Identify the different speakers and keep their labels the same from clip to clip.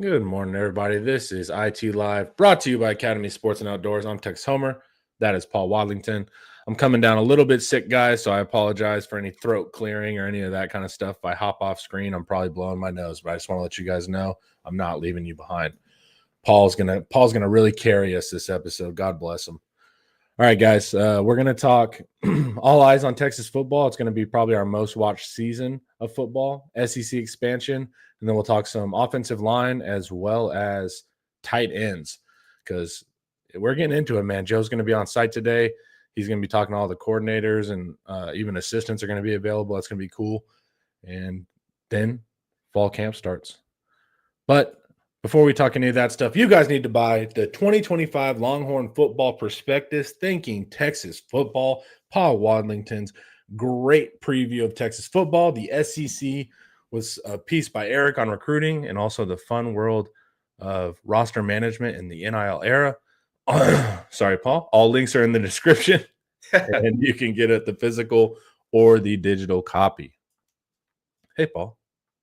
Speaker 1: Good morning, everybody. This is IT Live, brought to you by Academy Sports and Outdoors. I'm Tex Homer. That is Paul Wadlington. I'm coming down a little bit sick, guys, so I apologize for any throat clearing or any of that kind of stuff. If I hop off screen, I'm probably blowing my nose, but I just want to let you guys know I'm not leaving you behind. Paul's gonna really carry us this episode. God bless him. All right, guys, we're going to talk all eyes on Texas football. It's going to be probably our most watched season of football, SEC expansion, and then we'll talk some offensive line as well as tight ends because we're getting into it, man. Joe's going to be on site today. He's going to be talking to all the coordinators and even assistants are going to be available. That's going to be cool. And then fall camp starts. But before we talk any of that stuff, you guys need to buy the 2025 Longhorn Football Prospectus, Thinking Texas Football, Paul Wadlington's great preview of Texas football. The SEC was a piece by Eric on recruiting and also the fun world of roster management in the NIL era. Sorry, Paul. All links are in the description, and you can get it the physical or the digital copy. Hey, Paul.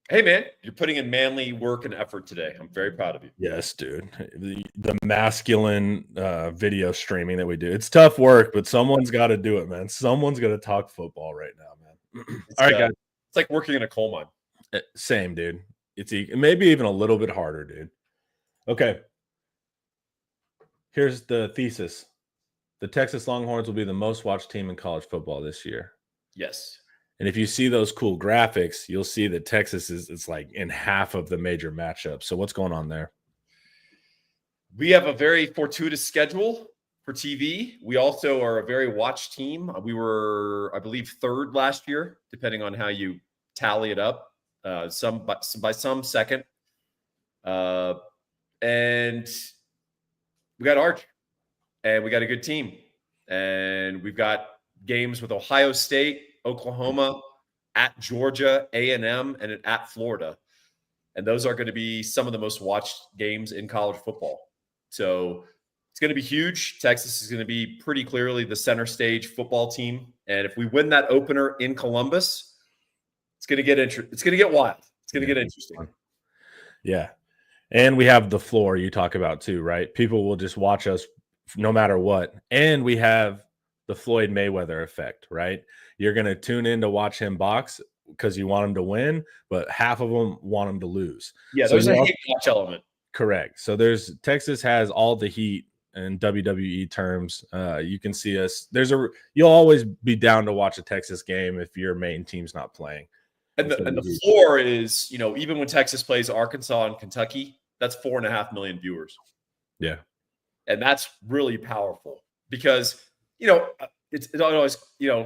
Speaker 2: Hey, man, you're putting in manly work and effort today. I'm very proud of you.
Speaker 1: Yes, dude. The masculine video streaming that we do. It's tough work, but someone's got to do it, man. Someone's got to talk football right now, man. All right, guys.
Speaker 2: It's like working in a coal mine.
Speaker 1: Same, dude. It's maybe even a little bit harder, dude. Okay. Here's the thesis. The Texas Longhorns will be the most watched team in college football this year.
Speaker 2: Yes.
Speaker 1: And if you see those cool graphics, you'll see that Texas is like in half of the major matchups. So what's going on there?
Speaker 2: We have a very fortuitous schedule for TV. We also are a very watched team. We were, I believe, third last year, depending on how you tally it up. Some by some second. And we got Arch, and we got a good team. And we've got games with Ohio State, Oklahoma, at Georgia, A&M, and at Florida. And those are going to be some of the most watched games in college football. So it's going to be huge. Texas is going to be pretty clearly the center stage football team. And if we win that opener in Columbus, it's going to get it's going to get wild. It's going to get interesting.
Speaker 1: Yeah. And we have the floor you talk about too, right? People will just watch us no matter what. And we have the Floyd Mayweather effect, right? You're going to tune in to watch him box because you want him to win, but half of them want him to lose.
Speaker 2: Yeah, so there's a hate watch element.
Speaker 1: Correct. So Texas has all the heat in WWE terms. You can see us. You'll always be down to watch a Texas game if your main team's not playing.
Speaker 2: And the floor is, even when Texas plays Arkansas and Kentucky, that's 4.5 million viewers.
Speaker 1: Yeah.
Speaker 2: And that's really powerful because, it always,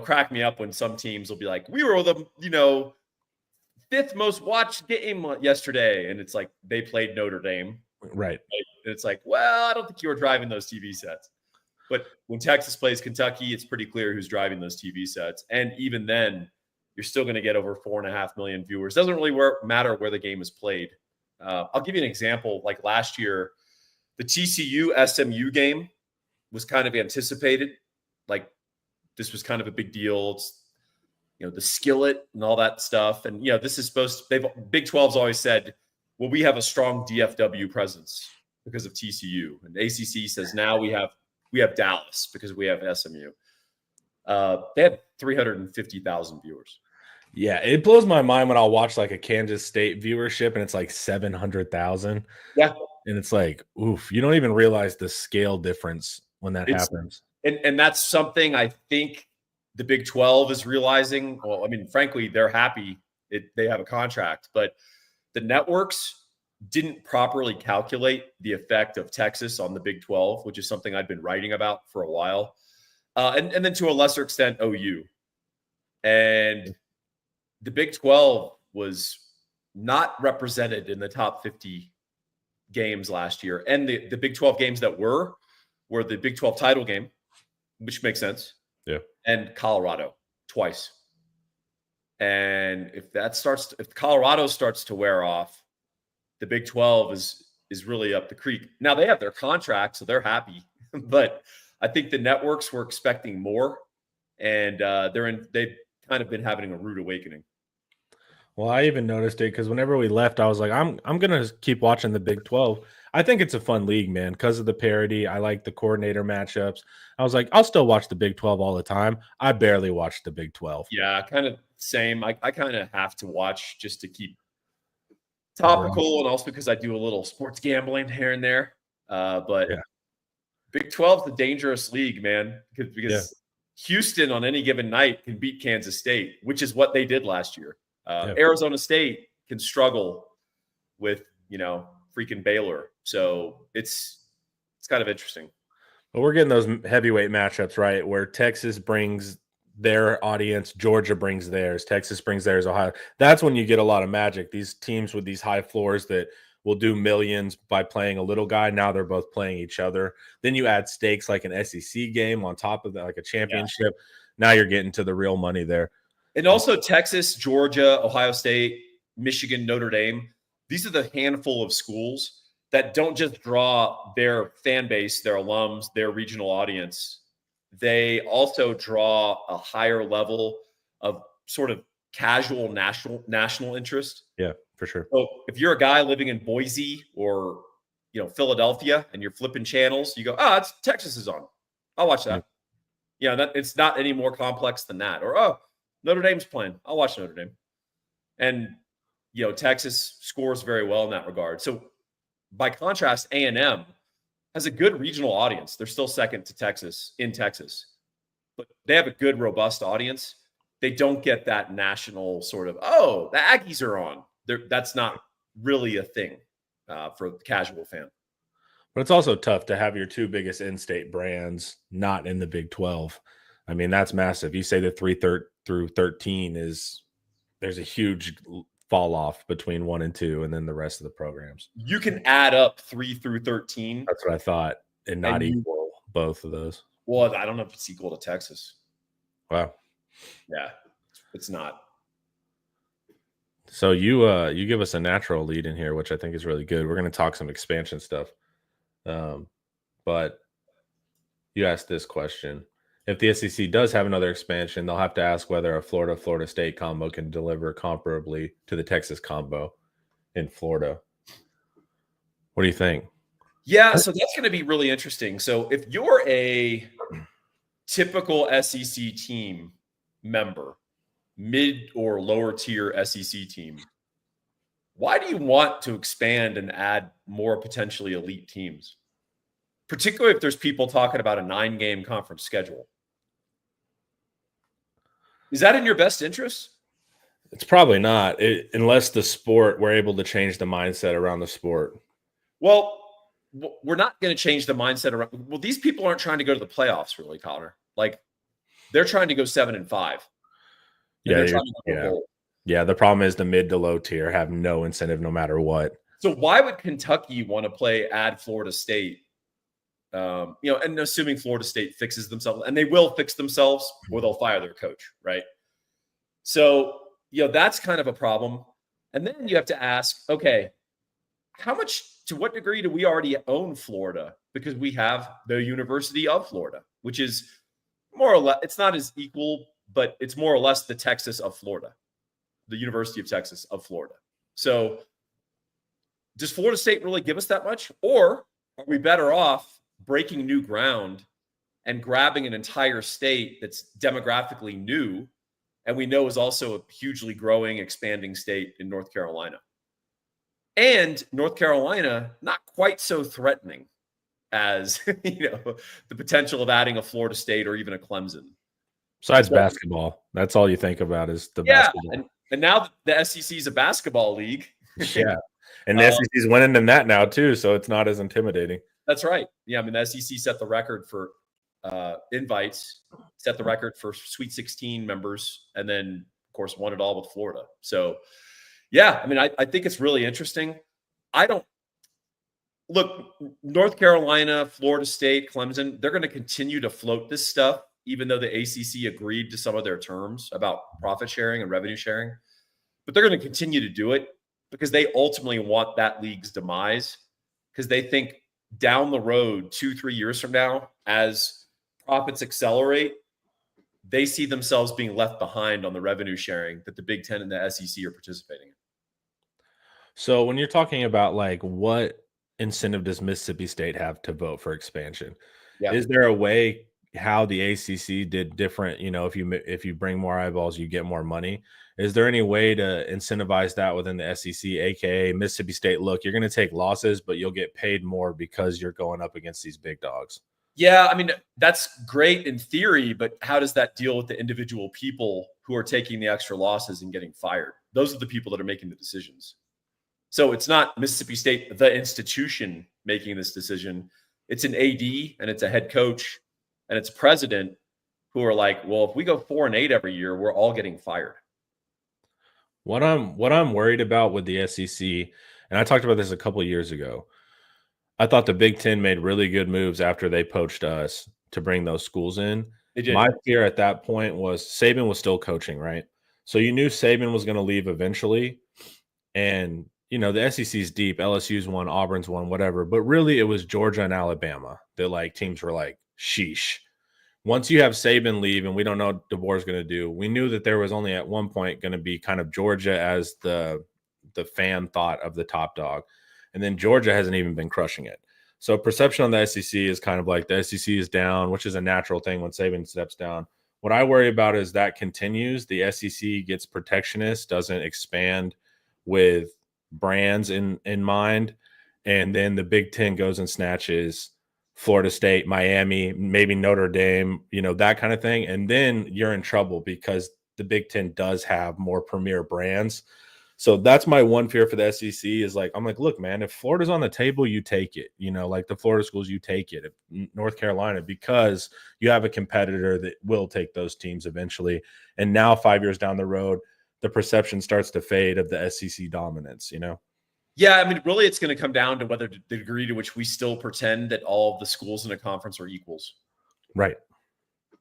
Speaker 2: crack me up when some teams will be like, we were the, fifth most watched game yesterday. And it's like, they played Notre Dame.
Speaker 1: Right.
Speaker 2: And it's like, well, I don't think you were driving those TV sets. But when Texas plays Kentucky, it's pretty clear who's driving those TV sets. And even then, you're still going to get over 4.5 million viewers. Doesn't really matter where the game is played. I'll give you an example. Like last year, the TCU SMU game was kind of anticipated. Like this was kind of a big deal. It's, the skillet and all that stuff. And, this is Big 12's always said, well, we have a strong DFW presence because of TCU. And ACC says now we have Dallas because we have SMU. They had 350,000 viewers.
Speaker 1: Yeah, it blows my mind when I'll watch like a Kansas State viewership and it's like 700,000.
Speaker 2: Yeah.
Speaker 1: And it's like, oof, you don't even realize the scale difference when that happens.
Speaker 2: And that's something I think the Big 12 is realizing. Well, I mean, frankly, they're happy they have a contract, but the networks didn't properly calculate the effect of Texas on the Big 12, which is something I've been writing about for a while. And then to a lesser extent, OU. And the Big 12 was not represented in the top 50 games last year. And the Big 12 games that were the Big 12 title game, which makes sense.
Speaker 1: Yeah.
Speaker 2: And Colorado twice. And if Colorado starts to wear off, the Big 12 is really up the creek. Now they have their contract, so they're happy. But I think the networks were expecting more, and they've kind of been having a rude awakening.
Speaker 1: Well, I even noticed it because whenever we left, I was like, I'm gonna keep watching the Big 12. I think it's a fun league, man, because of the parity. I like the coordinator matchups. I was like, I'll still watch the Big 12 all the time. I barely watch the Big 12.
Speaker 2: Yeah, kind of same. I kind of have to watch just to keep
Speaker 1: Bro.
Speaker 2: topical, and also because I do a little sports gambling here and there. But
Speaker 1: Yeah,
Speaker 2: Big 12 is the dangerous league, man,
Speaker 1: yeah,
Speaker 2: because Houston on any given night can beat Kansas State, which is what they did last year.
Speaker 1: yeah.
Speaker 2: Arizona State can struggle with, freaking Baylor. So it's kind of interesting.
Speaker 1: But we're getting those heavyweight matchups, right? Where Texas brings their audience, Georgia brings theirs, Texas brings theirs, Ohio. That's when you get a lot of magic. These teams with these high floors that will do millions by playing a little guy. Now they're both playing each other. Then you add stakes like an SEC game on top of that, like a championship. Now you're getting to the real money there.
Speaker 2: And also Texas, Georgia, Ohio State, Michigan, Notre Dame. These are the handful of schools that don't just draw their fan base, their alums, their regional audience. They also draw a higher level of sort of casual national interest.
Speaker 1: Yeah, for sure.
Speaker 2: So if you're a guy living in Boise or Philadelphia and you're flipping channels, you go, it's Texas is on. I'll watch that. That it's not any more complex than that. Or Notre Dame's playing. I'll watch Notre Dame. And Texas scores very well in that regard. So by contrast, A&M has a good regional audience. They're still second to Texas in Texas, but they have a good, robust audience. They don't get that national sort of, the Aggies are on. That's not really a thing for the casual fan.
Speaker 1: But it's also tough to have your two biggest in-state brands not in the Big 12. I mean, that's massive. You say the 3 through 13 there's a huge fall off between 1 and 2 and then the rest of the programs.
Speaker 2: You can add up 3 through 13.
Speaker 1: That's what I thought, and not equal both of those.
Speaker 2: Well, I don't know if it's equal to Texas.
Speaker 1: Wow.
Speaker 2: Yeah, it's not.
Speaker 1: So you give us a natural lead in here, which I think is really good. We're going to talk some expansion stuff. But you asked this question. If the SEC does have another expansion, they'll have to ask whether a Florida State combo can deliver comparably to the Texas combo in Florida. What do you think?
Speaker 2: Yeah, so that's going to be really interesting. So if you're a typical SEC team member, mid or lower tier SEC team, why do you want to expand and add more potentially elite teams? Particularly if there's people talking about a 9-game conference schedule. Is that in your best interest?
Speaker 1: It's probably not, unless the sport, we're able to change the mindset around the sport.
Speaker 2: Well, we're not going to change the mindset around. Well, these people aren't trying to go to the playoffs, really, Connor. Like, they're trying to go 7-5.
Speaker 1: Yeah, the problem is the mid to low tier have no incentive no matter what.
Speaker 2: So why would Kentucky want to add Florida State? And assuming Florida State fixes themselves, and they will fix themselves, or they'll fire their coach, right? So, that's kind of a problem. And then you have to ask, okay, to what degree do we already own Florida? Because we have the University of Florida, which is more or less, it's not as equal, but it's more or less the Texas of Florida, the University of Texas of Florida. So does Florida State really give us that much? Or are we better off breaking new ground and grabbing an entire state that's demographically new and we know is also a hugely growing, expanding state in North Carolina? And North Carolina, not quite so threatening as, the potential of adding a Florida State or even a Clemson.
Speaker 1: Besides basketball, that's all you think about is the basketball.
Speaker 2: And now the SEC is a basketball league.
Speaker 1: Yeah. And the SEC is winning in that now too, so it's not as intimidating.
Speaker 2: That's right. Yeah, I mean, the SEC set the record for invites, set the record for Sweet 16 members, and then, of course, won it all with Florida. So, yeah, I mean, I think it's really interesting. North Carolina, Florida State, Clemson, they're going to continue to float this stuff, even though the ACC agreed to some of their terms about profit sharing and revenue sharing. But they're going to continue to do it because they ultimately want that league's demise, because they think down the road, 2-3 years from now, as profits accelerate, they see themselves being left behind on the revenue sharing that the Big Ten and the SEC are participating in.
Speaker 1: So when you're talking about like what incentive does Mississippi State have to vote for expansion?
Speaker 2: Yeah.
Speaker 1: Is there a way how the ACC did different? You know, if you bring more eyeballs, you get more money. Is there any way to incentivize that within the SEC, aka Mississippi State? Look, you're going to take losses, but you'll get paid more because you're going up against these big dogs.
Speaker 2: Yeah, I mean, that's great in theory, but how does that deal with the individual people who are taking the extra losses and getting fired? Those are the people that are making the decisions. So it's not Mississippi State, the institution, making this decision. It's an AD and it's a head coach and it's president who are like, well, if we go 4-8 every year, we're all getting fired.
Speaker 1: What I'm worried about with the SEC, and I talked about this a couple of years ago. I thought the Big Ten made really good moves after they poached us to bring those schools in.
Speaker 2: They did.
Speaker 1: My fear at that point was Saban was still coaching, right? So you knew Saban was going to leave eventually. And, you know, the SEC's deep. LSU's one, Auburn's one, whatever. But really, it was Georgia and Alabama that, like, teams were like, sheesh. Once you have Saban leave and we don't know what DeBoer's going to do, we knew that there was only at one point going to be kind of Georgia as the fan thought of the top dog. And then Georgia hasn't even been crushing it. So perception on the SEC is kind of like the SEC is down, which is a natural thing when Saban steps down. What I worry about is that continues. The SEC gets protectionist, doesn't expand with brands in mind. And then the Big Ten goes and snatches Florida State, Miami, maybe Notre Dame, you know, that kind of thing. And then you're in trouble because the Big Ten does have more premier brands. So that's my one fear for the SEC is like, I'm like, look, man, if Florida's on the table, you take it, you know, like the Florida schools, you take it. If North Carolina, because you have a competitor that will take those teams eventually. And now 5 years down the road, the perception starts to fade of the SEC dominance, you know?
Speaker 2: Yeah, I mean, really, it's going to come down to whether the degree to which we still pretend that all of the schools in a conference are equals.
Speaker 1: Right.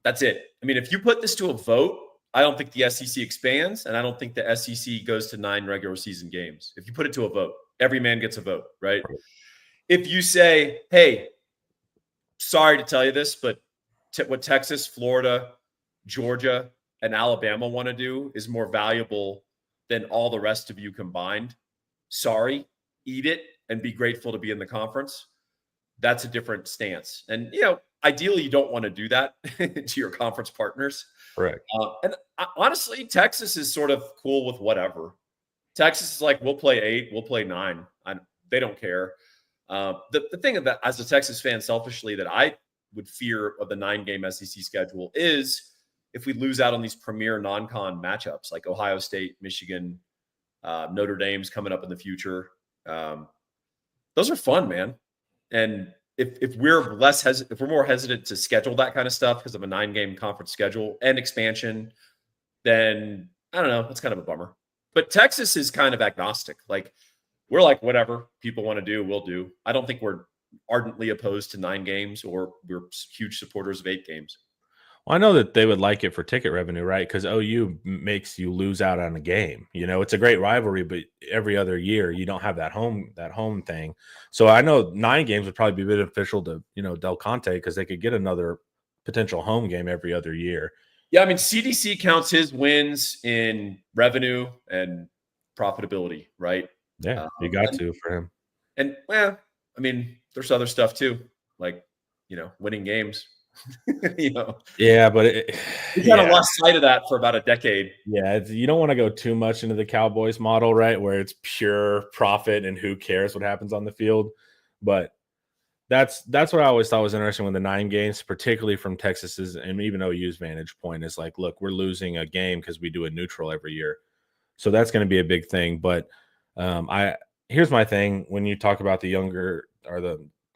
Speaker 2: That's it. I mean, if you put this to a vote, I don't think the SEC expands, and I don't think the SEC goes to 9 regular season games. If you put it to a vote, every man gets a vote, right? If you say, hey, sorry to tell you this, but what Texas, Florida, Georgia, and Alabama want to do is more valuable than all the rest of you combined. Sorry, eat it and be grateful to be in the conference. That's a different stance. And, you know, ideally, you don't want to do that to your conference partners.
Speaker 1: Correct.
Speaker 2: And honestly, Texas is sort of cool with whatever. Texas is like, we'll play 8, we'll play 9. They don't care. The thing about, as a Texas fan, selfishly, that I would fear of the 9-game SEC schedule is if we lose out on these premier non-con matchups like Ohio State, Michigan, Notre Dame's coming up in the future. Those are fun, man. And if we're if we're more hesitant to schedule that kind of stuff because of a 9-game conference schedule and expansion, then I don't know. That's kind of a bummer. But Texas is kind of agnostic. Like, we're like, whatever people want to do, we'll do. I don't think we're ardently opposed to 9 games, or we're huge supporters of 8 games.
Speaker 1: Well, I know that they would like it for ticket revenue, right? Because OU makes you lose out on a game. You know, it's a great rivalry, but every other year you don't have that home thing. So I know 9 games would probably be beneficial to, you know, Del Conte, because they could get another potential home game every other year.
Speaker 2: Yeah, I mean, CDC counts his wins in revenue and profitability, right?
Speaker 1: Yeah, you got to for him.
Speaker 2: And, well, I mean, there's other stuff too, like, you know, winning games. You know,
Speaker 1: yeah, but
Speaker 2: we kind of lost sight of that for about a decade.
Speaker 1: Yeah, you don't want to go too much into the Cowboys model, right? Where it's pure profit and who cares what happens on the field. But that's what I always thought was interesting with the 9 games, particularly from Texas's and even OU's vantage point, is like, look, we're losing a game because we do a neutral every year, so that's going to be a big thing. But here's my thing: when you talk about the younger or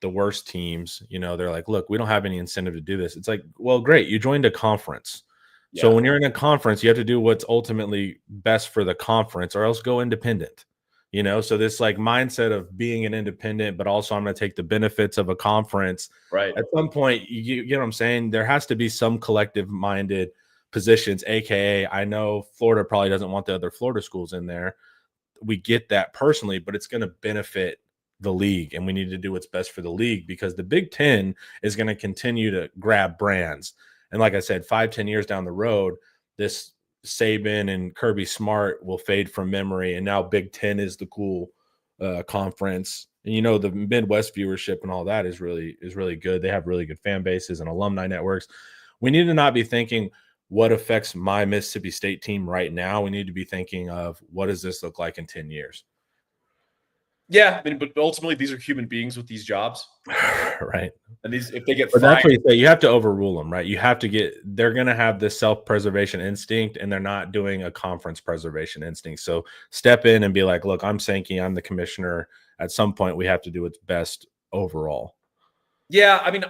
Speaker 1: the worst teams, you know, they're like, look, we don't have any incentive to do this. It's like, well, great, you joined a conference. Yeah. So when you're in a conference, you have to do what's ultimately best for the conference, or else go independent. You know, so this like mindset of being an independent, but also I'm going to take the benefits of a conference. Right. At some point, you get what I'm saying? There has to be some collective minded positions, AKA, I know Florida probably doesn't want the other Florida schools in there. We get that personally, but it's going to benefit the league, and we need to do what's best for the league, because the Big Ten is going to continue to grab brands. And like I said, 5-10 years down the road, this Saban and Kirby Smart will fade from memory, and now Big Ten is the cool conference. And the Midwest viewership and all that is really good. They have really good fan bases and alumni networks. We need to not be thinking what affects my Mississippi State team right now. We need to be thinking of what does this look like in 10 years.
Speaker 2: Yeah, I mean, but ultimately these are human beings with these jobs,
Speaker 1: right?
Speaker 2: And these, if they get
Speaker 1: but
Speaker 2: fired,
Speaker 1: that's what you say. You have to overrule them, right? You have to they're going to have this self-preservation instinct, and they're not doing a conference preservation instinct. So step in and be like, look, I'm Sankey, I'm the commissioner. At some point, we have to do what's best overall.
Speaker 2: Yeah, I mean,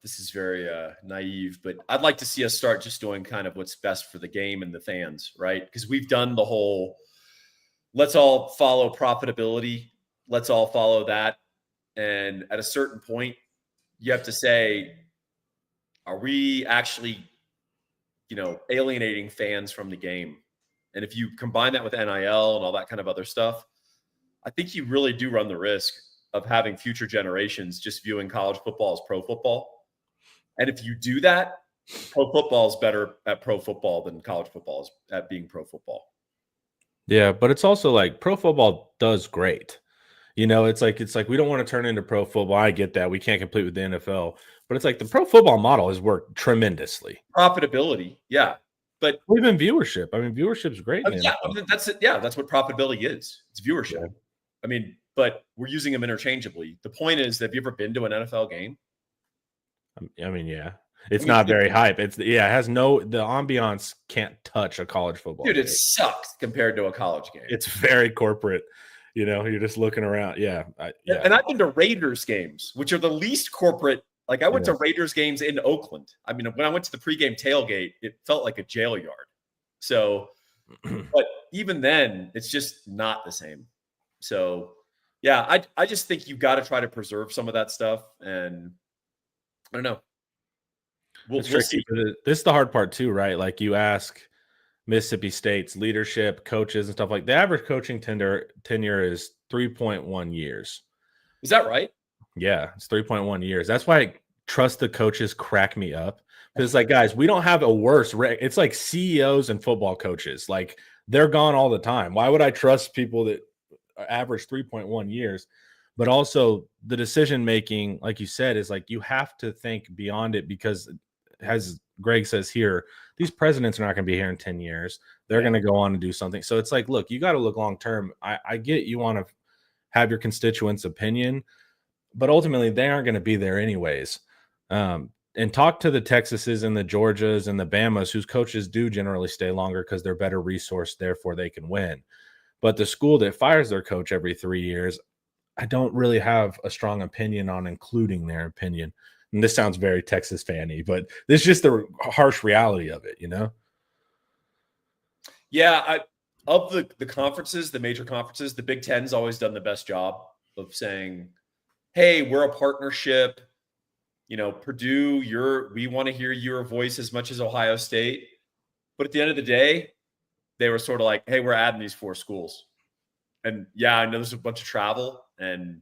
Speaker 2: this is very naive, but I'd like to see us start just doing kind of what's best for the game and the fans, right? Because we've done the whole, let's all follow profitability. Let's all follow that. And at a certain point, you have to say, are we actually, alienating fans from the game? And if you combine that with NIL and all that kind of other stuff, I think you really do run the risk of having future generations just viewing college football as pro football. And if you do that, pro football is better at pro football than college football is at being pro football.
Speaker 1: Yeah, but it's also like pro football does great. It's like we don't want to turn into pro football. I get that. We can't compete with the NFL. But it's like the pro football model has worked tremendously.
Speaker 2: Profitability, yeah. But
Speaker 1: even viewership. I mean, viewership's great.
Speaker 2: That's it. Yeah, that's what profitability is. It's viewership. Yeah. I mean, but we're using them interchangeably. The point is, have you ever been to an NFL game?
Speaker 1: I mean, yeah. It's not very hype. It has the ambiance can't touch a college football
Speaker 2: game.
Speaker 1: It
Speaker 2: sucks compared to a college game.
Speaker 1: It's very corporate. You're just looking around. Yeah.
Speaker 2: And I've been to Raiders games, which are the least corporate. Like I went to Raiders games in Oakland. I mean, when I went to the pregame tailgate, it felt like a jail yard. So, but even then, it's just not the same. So, yeah, I just think you got to try to preserve some of that stuff. And I don't know. We'll see.
Speaker 1: This is the hard part too, right? Like you ask Mississippi State's leadership, coaches, and stuff like the average coaching tenure is 3.1 years.
Speaker 2: Is that right?
Speaker 1: Yeah, it's 3.1 years. That's why trust the coaches crack me up. Because it's like, guys, we don't have a worse it's like CEOs and football coaches. Like they're gone all the time. Why would I trust people that average 3.1 years? But also the decision making, like you said, is like you have to think beyond it because as Greg says here, these presidents are not going to be here in 10 years. They're going to go on and do something. So it's like, look, you got to look long term. I get you want to have your constituents' opinion, but ultimately they aren't going to be there anyways. And talk to the Texases and the Georgias and the Bamas, whose coaches do generally stay longer because they're better resourced, therefore they can win. But the school that fires their coach every 3 years, I don't really have a strong opinion on including their opinion. And this sounds very Texas fan-y, but this is just the harsh reality of it,
Speaker 2: Yeah, of the conferences, the major conferences, the Big Ten's always done the best job of saying, hey, we're a partnership. Purdue, we want to hear your voice as much as Ohio State. But at the end of the day, they were sort of like, hey, we're adding these 4 schools. And yeah, I know there's a bunch of travel and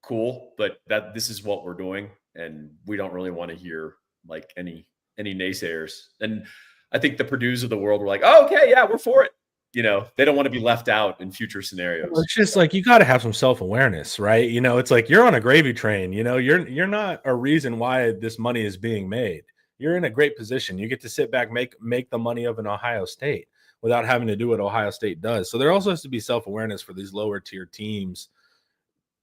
Speaker 2: cool, but this is what we're doing. And we don't really want to hear like any naysayers. And I think the Purdues of the world were like, oh, okay, yeah, we're for it. They don't want to be left out in future scenarios.
Speaker 1: It's just like you got to have some self-awareness, right? It's like you're on a gravy train. You're not a reason why this money is being made. You're in a great position. You get to sit back, make the money of an Ohio State without having to do what Ohio State does. So there also has to be self-awareness for these lower tier teams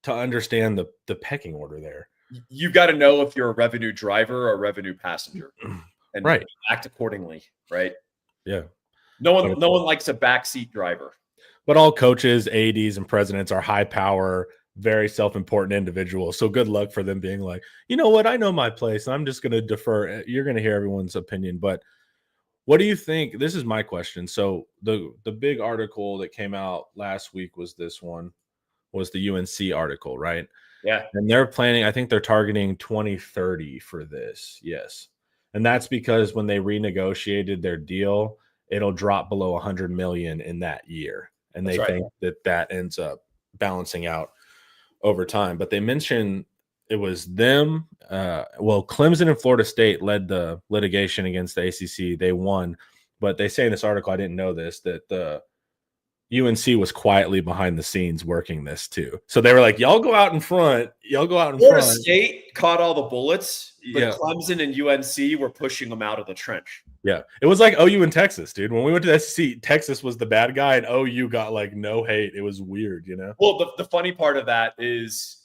Speaker 1: to understand the pecking order there.
Speaker 2: You've got to know if you're a revenue driver or a revenue passenger, and act accordingly, right?
Speaker 1: Yeah.
Speaker 2: No one likes a backseat driver.
Speaker 1: But all coaches, ADs, and presidents are high power, very self-important individuals. So good luck for them being like, you know what, I know my place. I'm just going to defer. You're going to hear everyone's opinion. But what do you think? This is my question. So the big article that came out last week was this one, was the UNC article, right?
Speaker 2: Yeah.
Speaker 1: And they're planning, I think they're targeting 2030 for this. Yes. And that's because when they renegotiated their deal, it'll drop below 100 million in that year. And they think that ends up balancing out over time. But they mention it was them. Well, Clemson and Florida State led the litigation against the ACC. They won, but they say in this article, I didn't know this, that the UNC was quietly behind the scenes working this too. So they were like, "Y'all go out in front. Y'all go out in
Speaker 2: Florida
Speaker 1: front."
Speaker 2: State caught all the bullets, but
Speaker 1: Yeah.
Speaker 2: Clemson and UNC were pushing them out of the trench.
Speaker 1: Yeah, it was like OU and Texas, dude. When we went to the SEC, Texas was the bad guy, and OU got like no hate. It was weird, you know.
Speaker 2: Well, the funny part of that is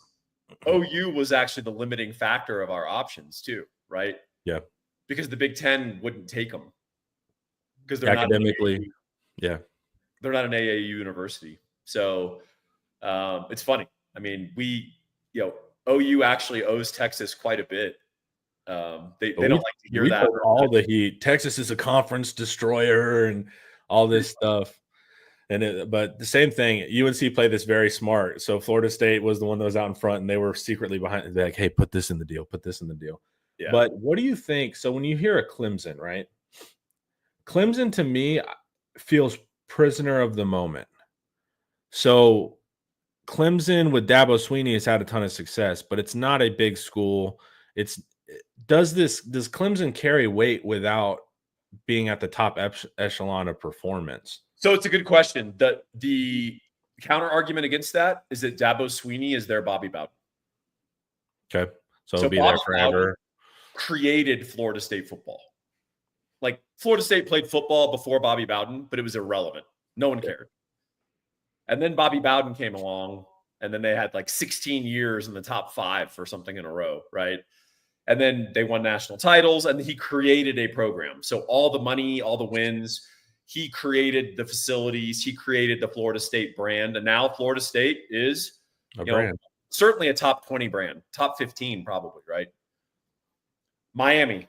Speaker 2: OU was actually the limiting factor of our options too, right?
Speaker 1: Yeah,
Speaker 2: because the Big Ten wouldn't take them because they're
Speaker 1: academically,
Speaker 2: they're not an AAU university. So it's funny. I mean, OU actually owes Texas quite a bit. They don't like to hear that.
Speaker 1: All the heat. Texas is a conference destroyer and all this stuff. But the same thing, UNC played this very smart. So Florida State was the one that was out in front, and they were secretly behind. They're like, "Hey, put this in the deal. Put this in the deal." Yeah. But what do you think? So when you hear a Clemson, right? Clemson to me feels prisoner of the moment. So Clemson with Dabo Swinney has had a ton of success, but it's not a big school. Does Clemson carry weight without being at the top echelon of performance?
Speaker 2: So it's a good question. The counter argument against that is that Dabo Swinney is their Bobby Bowden.
Speaker 1: Okay. So it'll be Bobby there forever.
Speaker 2: Bowden created Florida State football. Like Florida State played football before Bobby Bowden, but it was irrelevant. No one cared. And then Bobby Bowden came along, and then they had like 16 years in the top 5 for something in a row, right? And then they won national titles, and he created a program. So all the money, all the wins, he created the facilities, he created the Florida State brand. And now Florida State is certainly a top 20 brand, top 15 probably, right? Miami,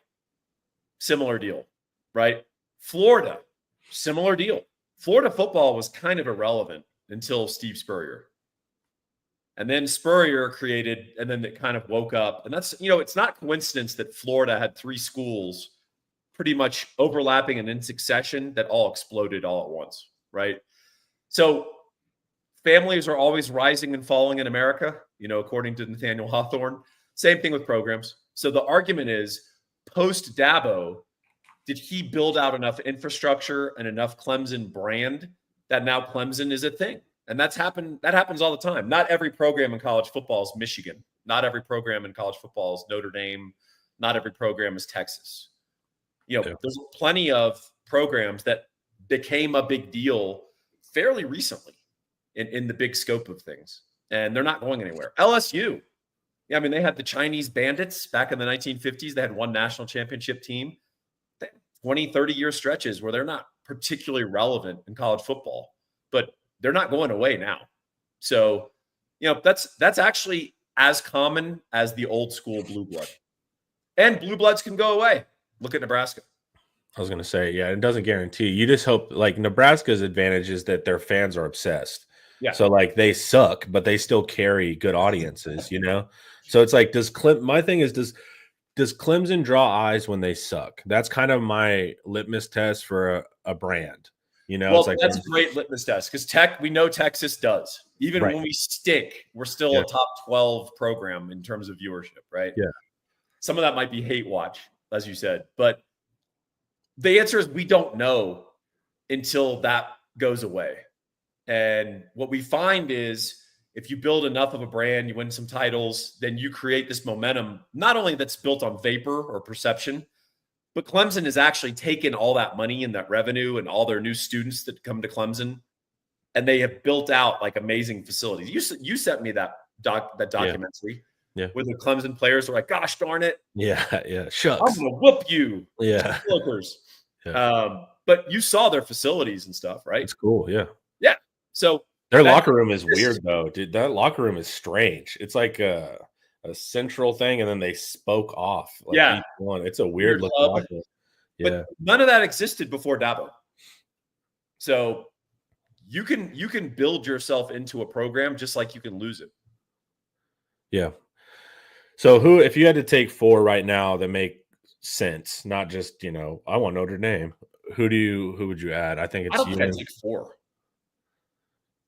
Speaker 2: similar deal, right? Florida, similar deal. Florida football was kind of irrelevant until Steve Spurrier. And then Spurrier created, and then it kind of woke up. And that's, it's not coincidence that Florida had 3 schools pretty much overlapping and in succession that all exploded all at once, right? So families are always rising and falling in America, according to Nathaniel Hawthorne. Same thing with programs. So the argument is, post Dabo, did he build out enough infrastructure and enough Clemson brand that now Clemson is a thing? And that happens all the time. Not every program in college football is Michigan. Not every program in college football is Notre Dame. Not every program is Texas. There's plenty of programs that became a big deal fairly recently in the big scope of things. And they're not going anywhere. LSU. Yeah, I mean, they had the Chinese Bandits back in the 1950s. They had one national championship team. 20, 30-year stretches where they're not particularly relevant in college football, but they're not going away now. So, that's actually as common as the old school blue blood. And blue bloods can go away. Look at Nebraska.
Speaker 1: I was going to say, yeah, it doesn't guarantee. You just hope, like, Nebraska's advantage is that their fans are obsessed. Yeah. So, like, they suck, but they still carry good audiences, So it's like, my thing is, does Clemson draw eyes when they suck? That's kind of my litmus test for a brand.
Speaker 2: Well,
Speaker 1: it's like,
Speaker 2: that's a great litmus test because we know Texas does. Even when we stink, we're still a top 12 program in terms of viewership, right?
Speaker 1: Yeah.
Speaker 2: Some of that might be hate watch, as you said, but the answer is we don't know until that goes away. And what we find is if you build enough of a brand, you win some titles, then you create this momentum, not only that's built on vapor or perception, but Clemson has actually taken all that money and that revenue and all their new students that come to Clemson, and they have built out like amazing facilities. You sent me that documentary where the Clemson players are like, gosh darn it.
Speaker 1: Yeah. Shucks.
Speaker 2: I'm going to whoop you.
Speaker 1: Yeah.
Speaker 2: But you saw their facilities and stuff, right?
Speaker 1: It's cool. Yeah.
Speaker 2: Yeah. So
Speaker 1: their locker room is weird though, dude. That locker room is strange. It's like a central thing, and then they spoke off. Like each one. It's a weird looking locker room. Yeah.
Speaker 2: But none of that existed before Dabo. So you can build yourself into a program just like you can lose it.
Speaker 1: Yeah. So if you had to take 4 right now that make sense, not just, I want Notre Dame. Who would you add? I think it's
Speaker 2: I don't think I'd take 4.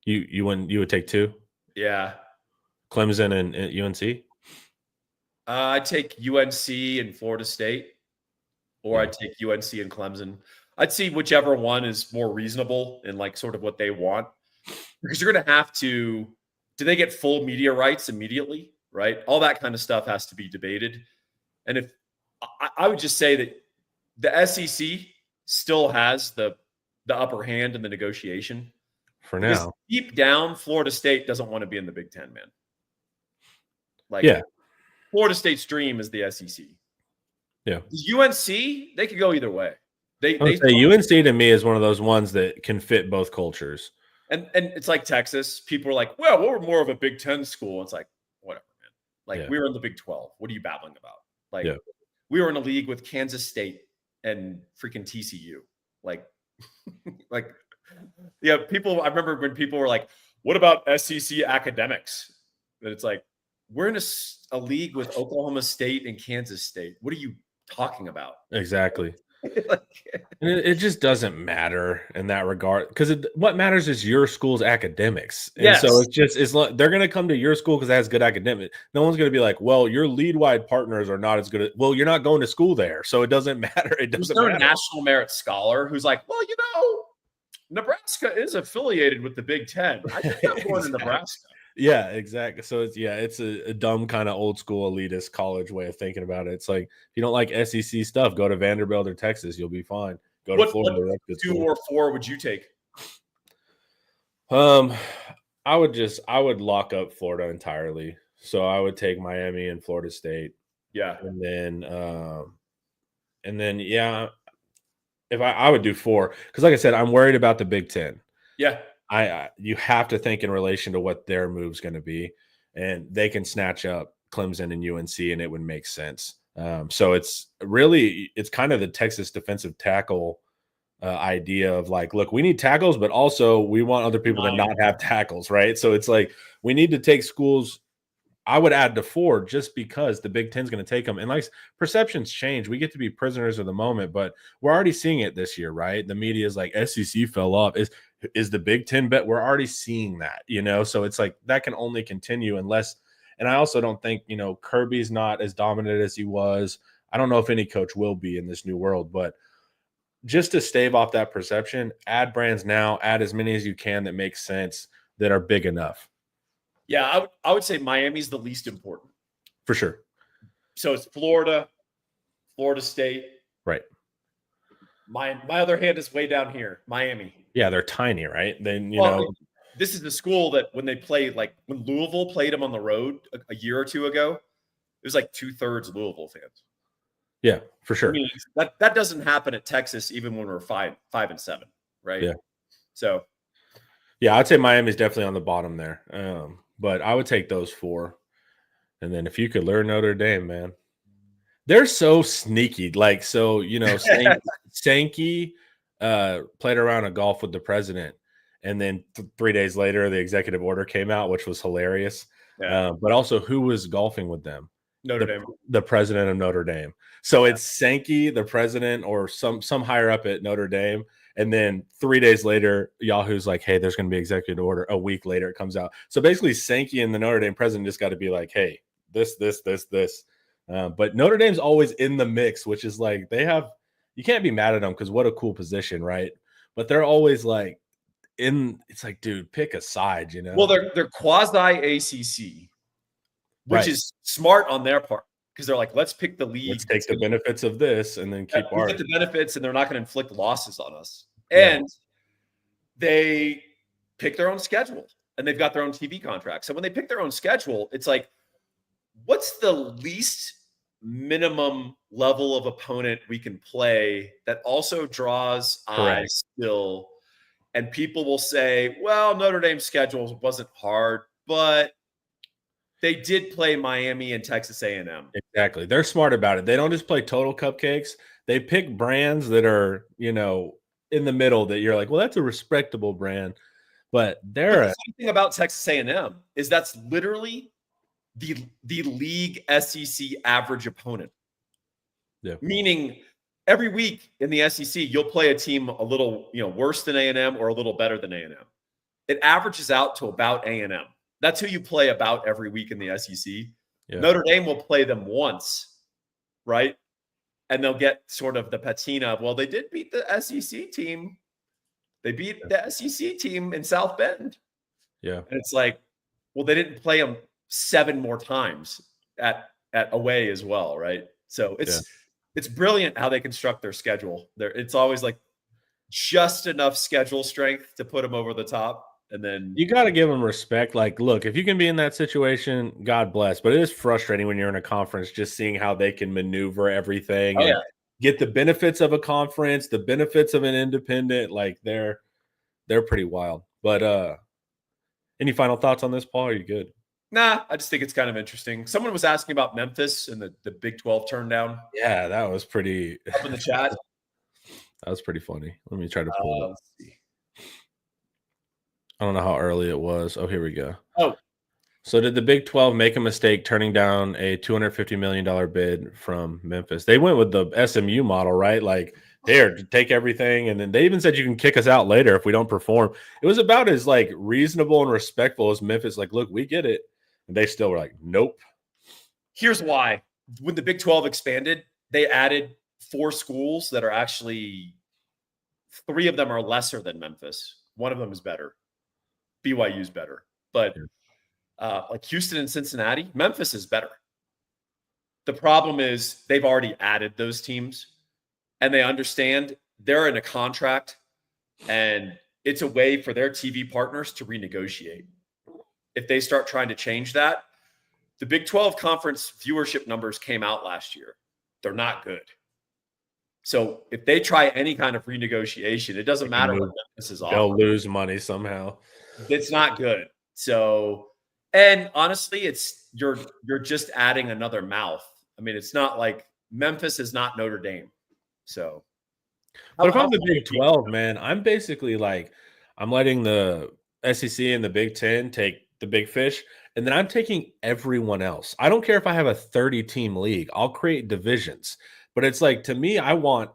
Speaker 1: You would take 2?
Speaker 2: Yeah.
Speaker 1: Clemson and UNC?
Speaker 2: I'd take UNC and Florida State, or I'd take UNC and Clemson. I'd see whichever one is more reasonable and like sort of what they want, because you're going to have to. Do they get full media rights immediately? Right, all that kind of stuff has to be debated. And if I would just say that the SEC still has the upper hand in the negotiation
Speaker 1: for
Speaker 2: because
Speaker 1: now.
Speaker 2: Deep down, Florida State doesn't want to be in the Big Ten, man. Like,
Speaker 1: yeah,
Speaker 2: Florida State's dream is the SEC.
Speaker 1: Yeah,
Speaker 2: UNC, they could go either way. They
Speaker 1: say UNC to me is one of those ones that can fit both cultures.
Speaker 2: And it's like Texas. People are like, well, we're more of a Big Ten school. It's like, whatever, man. Like, we were in the Big 12. What are you babbling about? Like, we were in a league with Kansas State and freaking TCU. Like, people, I remember when people were like, what about SEC academics? And it's like, we're in a league with Oklahoma State and Kansas State. What are you talking about?
Speaker 1: Exactly. And it just doesn't matter in that regard, because what matters is your school's academics. And so they're going to come to your school because it has good academics. No one's going to be like, well, your lead wide partners are not as good. Well, you're not going to school there, so it doesn't matter. It doesn't matter.
Speaker 2: There's no national merit scholar who's like, well, Nebraska is affiliated with the Big Ten. I think I'm going to Nebraska.
Speaker 1: Yeah, exactly. So it's a dumb kind of old school elitist college way of thinking about it. It's like, if you don't like SEC stuff, go to Vanderbilt or Texas. You'll be fine. Go to Florida.
Speaker 2: What 2 or 4 would you take?
Speaker 1: I would lock up Florida entirely. So I would take Miami and Florida State.
Speaker 2: Yeah.
Speaker 1: And then if I would do 4, because like I said, I'm worried about the Big Ten.
Speaker 2: Yeah.
Speaker 1: You have to think in relation to what their move's going to be, and they can snatch up Clemson and UNC, and it would make sense. So it's kind of the Texas defensive tackle idea of like, look, we need tackles, but also we want other people to not have tackles, right? So it's like, we need to take schools. I would add to 4 just because the Big Ten's going to take them. And like, perceptions change. We get to be prisoners of the moment, but we're already seeing it this year, right? The media is like, SEC fell off. Is the Big Ten bet? We're already seeing that, So it's like, that can only continue unless, and I also don't think, Kirby's not as dominant as he was. I don't know if any coach will be in this new world, but just to stave off that perception, add brands now, add as many as you can that make sense, that are big enough.
Speaker 2: Yeah, I would say Miami's the least important.
Speaker 1: For sure.
Speaker 2: So it's Florida State.
Speaker 1: Right.
Speaker 2: My other hand is way down here, Miami.
Speaker 1: Yeah, they're tiny, right? Then,
Speaker 2: this is the school that when they played, like when Louisville played them on the road a year or 2 ago, it was like 2/3 Louisville fans.
Speaker 1: Yeah, for sure.
Speaker 2: I mean, that doesn't happen at Texas, even when we're 5-7, right?
Speaker 1: Yeah.
Speaker 2: So,
Speaker 1: yeah, I'd say Miami's definitely on the bottom there. But I would take those 4. And then if you could learn Notre Dame, man, they're so sneaky. Like, so, Sankey played around a golf with the president. And then 3 days later, the executive order came out, which was hilarious.
Speaker 2: Yeah.
Speaker 1: But also, who was golfing with them?
Speaker 2: Notre Dame.
Speaker 1: The president of Notre Dame. So it's Sankey, the president, or some higher up at Notre Dame. And then 3 days later, Yahoo's like, hey, there's going to be executive order. A week later, it comes out. So basically, Sankey and the Notre Dame president just got to be like, hey, this. But Notre Dame's always in the mix, which is like, you can't be mad at them because what a cool position, right? But they're always like, it's like, dude, pick a side,
Speaker 2: Well, they're quasi ACC, which is smart on their part, because they're like, let's pick the league.
Speaker 1: Let's take the benefits of this and then keep ours.
Speaker 2: Get the benefits, and they're not going to inflict losses on us. And they pick their own schedule, and they've got their own TV contract. So when they pick their own schedule, it's like, what's the least minimum level of opponent we can play that also draws eyes still? And people will say, well, Notre Dame's schedule wasn't hard, but they did play Miami and Texas A&M.
Speaker 1: Exactly. They're smart about it. They don't just play total cupcakes. They pick brands that are, in the middle, that you're like, well, that's a respectable brand. But the
Speaker 2: funny thing about Texas A&M is that's literally the league SEC average opponent.
Speaker 1: Yeah.
Speaker 2: Meaning every week in the SEC, you'll play a team a little, worse than A&M or a little better than A&M. It averages out to about A&M. That's who you play about every week in the SEC.
Speaker 1: Yeah.
Speaker 2: Notre Dame will play them once, right? And they'll get sort of the patina of, well, they did beat the SEC team. They beat the SEC team in South Bend.
Speaker 1: Yeah.
Speaker 2: And it's like, well, they didn't play them 7 more times at away as well, right? So it's brilliant how they construct their schedule. It's always like just enough schedule strength to put them over the top. And then
Speaker 1: you got to give them respect. Like, look, if you can be in that situation, God bless. But it is frustrating when you're in a conference just seeing how they can maneuver everything and get the benefits of a conference, the benefits of an independent. Like they're pretty wild. But any final thoughts on this, Paul? Are you good?
Speaker 2: Nah, I just think it's kind of interesting. Someone was asking about Memphis and the Big 12 turn down.
Speaker 1: Yeah, that was pretty
Speaker 2: up in the chat.
Speaker 1: That was pretty funny. Let me try to pull it.
Speaker 2: Let's see.
Speaker 1: I don't know how early it was. Oh, here we go.
Speaker 2: Oh.
Speaker 1: So did the Big 12 make a mistake turning down a $250 million bid from Memphis? They went with the SMU model, right? Like, there, take everything. And then they even said you can kick us out later if we don't perform. It was about as, like, reasonable and respectful as Memphis. Like, look, we get it. And they still were like, nope.
Speaker 2: Here's why. When the Big 12 expanded, they added 4 schools that are actually – 3 of them are lesser than Memphis. 1 of them is better. BYU's better. But like Houston and Cincinnati, Memphis is better. The problem is they've already added those teams and they understand they're in a contract and it's a way for their TV partners to renegotiate. If they start trying to change that, the Big 12 conference viewership numbers came out last year. They're not good. So if they try any kind of renegotiation, it doesn't matter what Memphis is offering.
Speaker 1: They'll lose money somehow.
Speaker 2: It's not good. So, and honestly, it's you're just adding another mouth. I mean, it's not like Memphis is not Notre Dame. So,
Speaker 1: but if I'm the Big 12, man, I'm basically like I'm letting the SEC and the Big 10 take the big fish, and then I'm taking everyone else. I don't care if I have a 30-team league. I'll create divisions. But it's like, to me, I want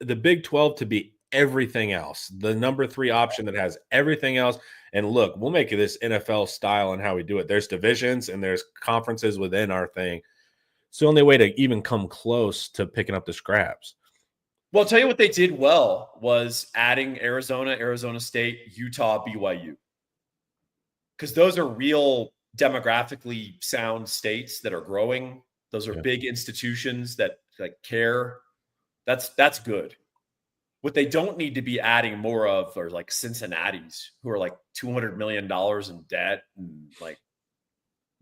Speaker 1: the Big 12 to be everything else, the number 3 option that has everything else. And look, we'll make this NFL style and how we do it. There's divisions and there's conferences within our thing. It's the only way to even come close to picking up the scraps.
Speaker 2: Well, I'll tell you what they did well was adding Arizona, Arizona State, Utah, BYU. Because those are real demographically sound states that are growing. Those are big institutions that like care. That's good. What they don't need to be adding more of are like Cincinnati's, who are like $200 million in debt and like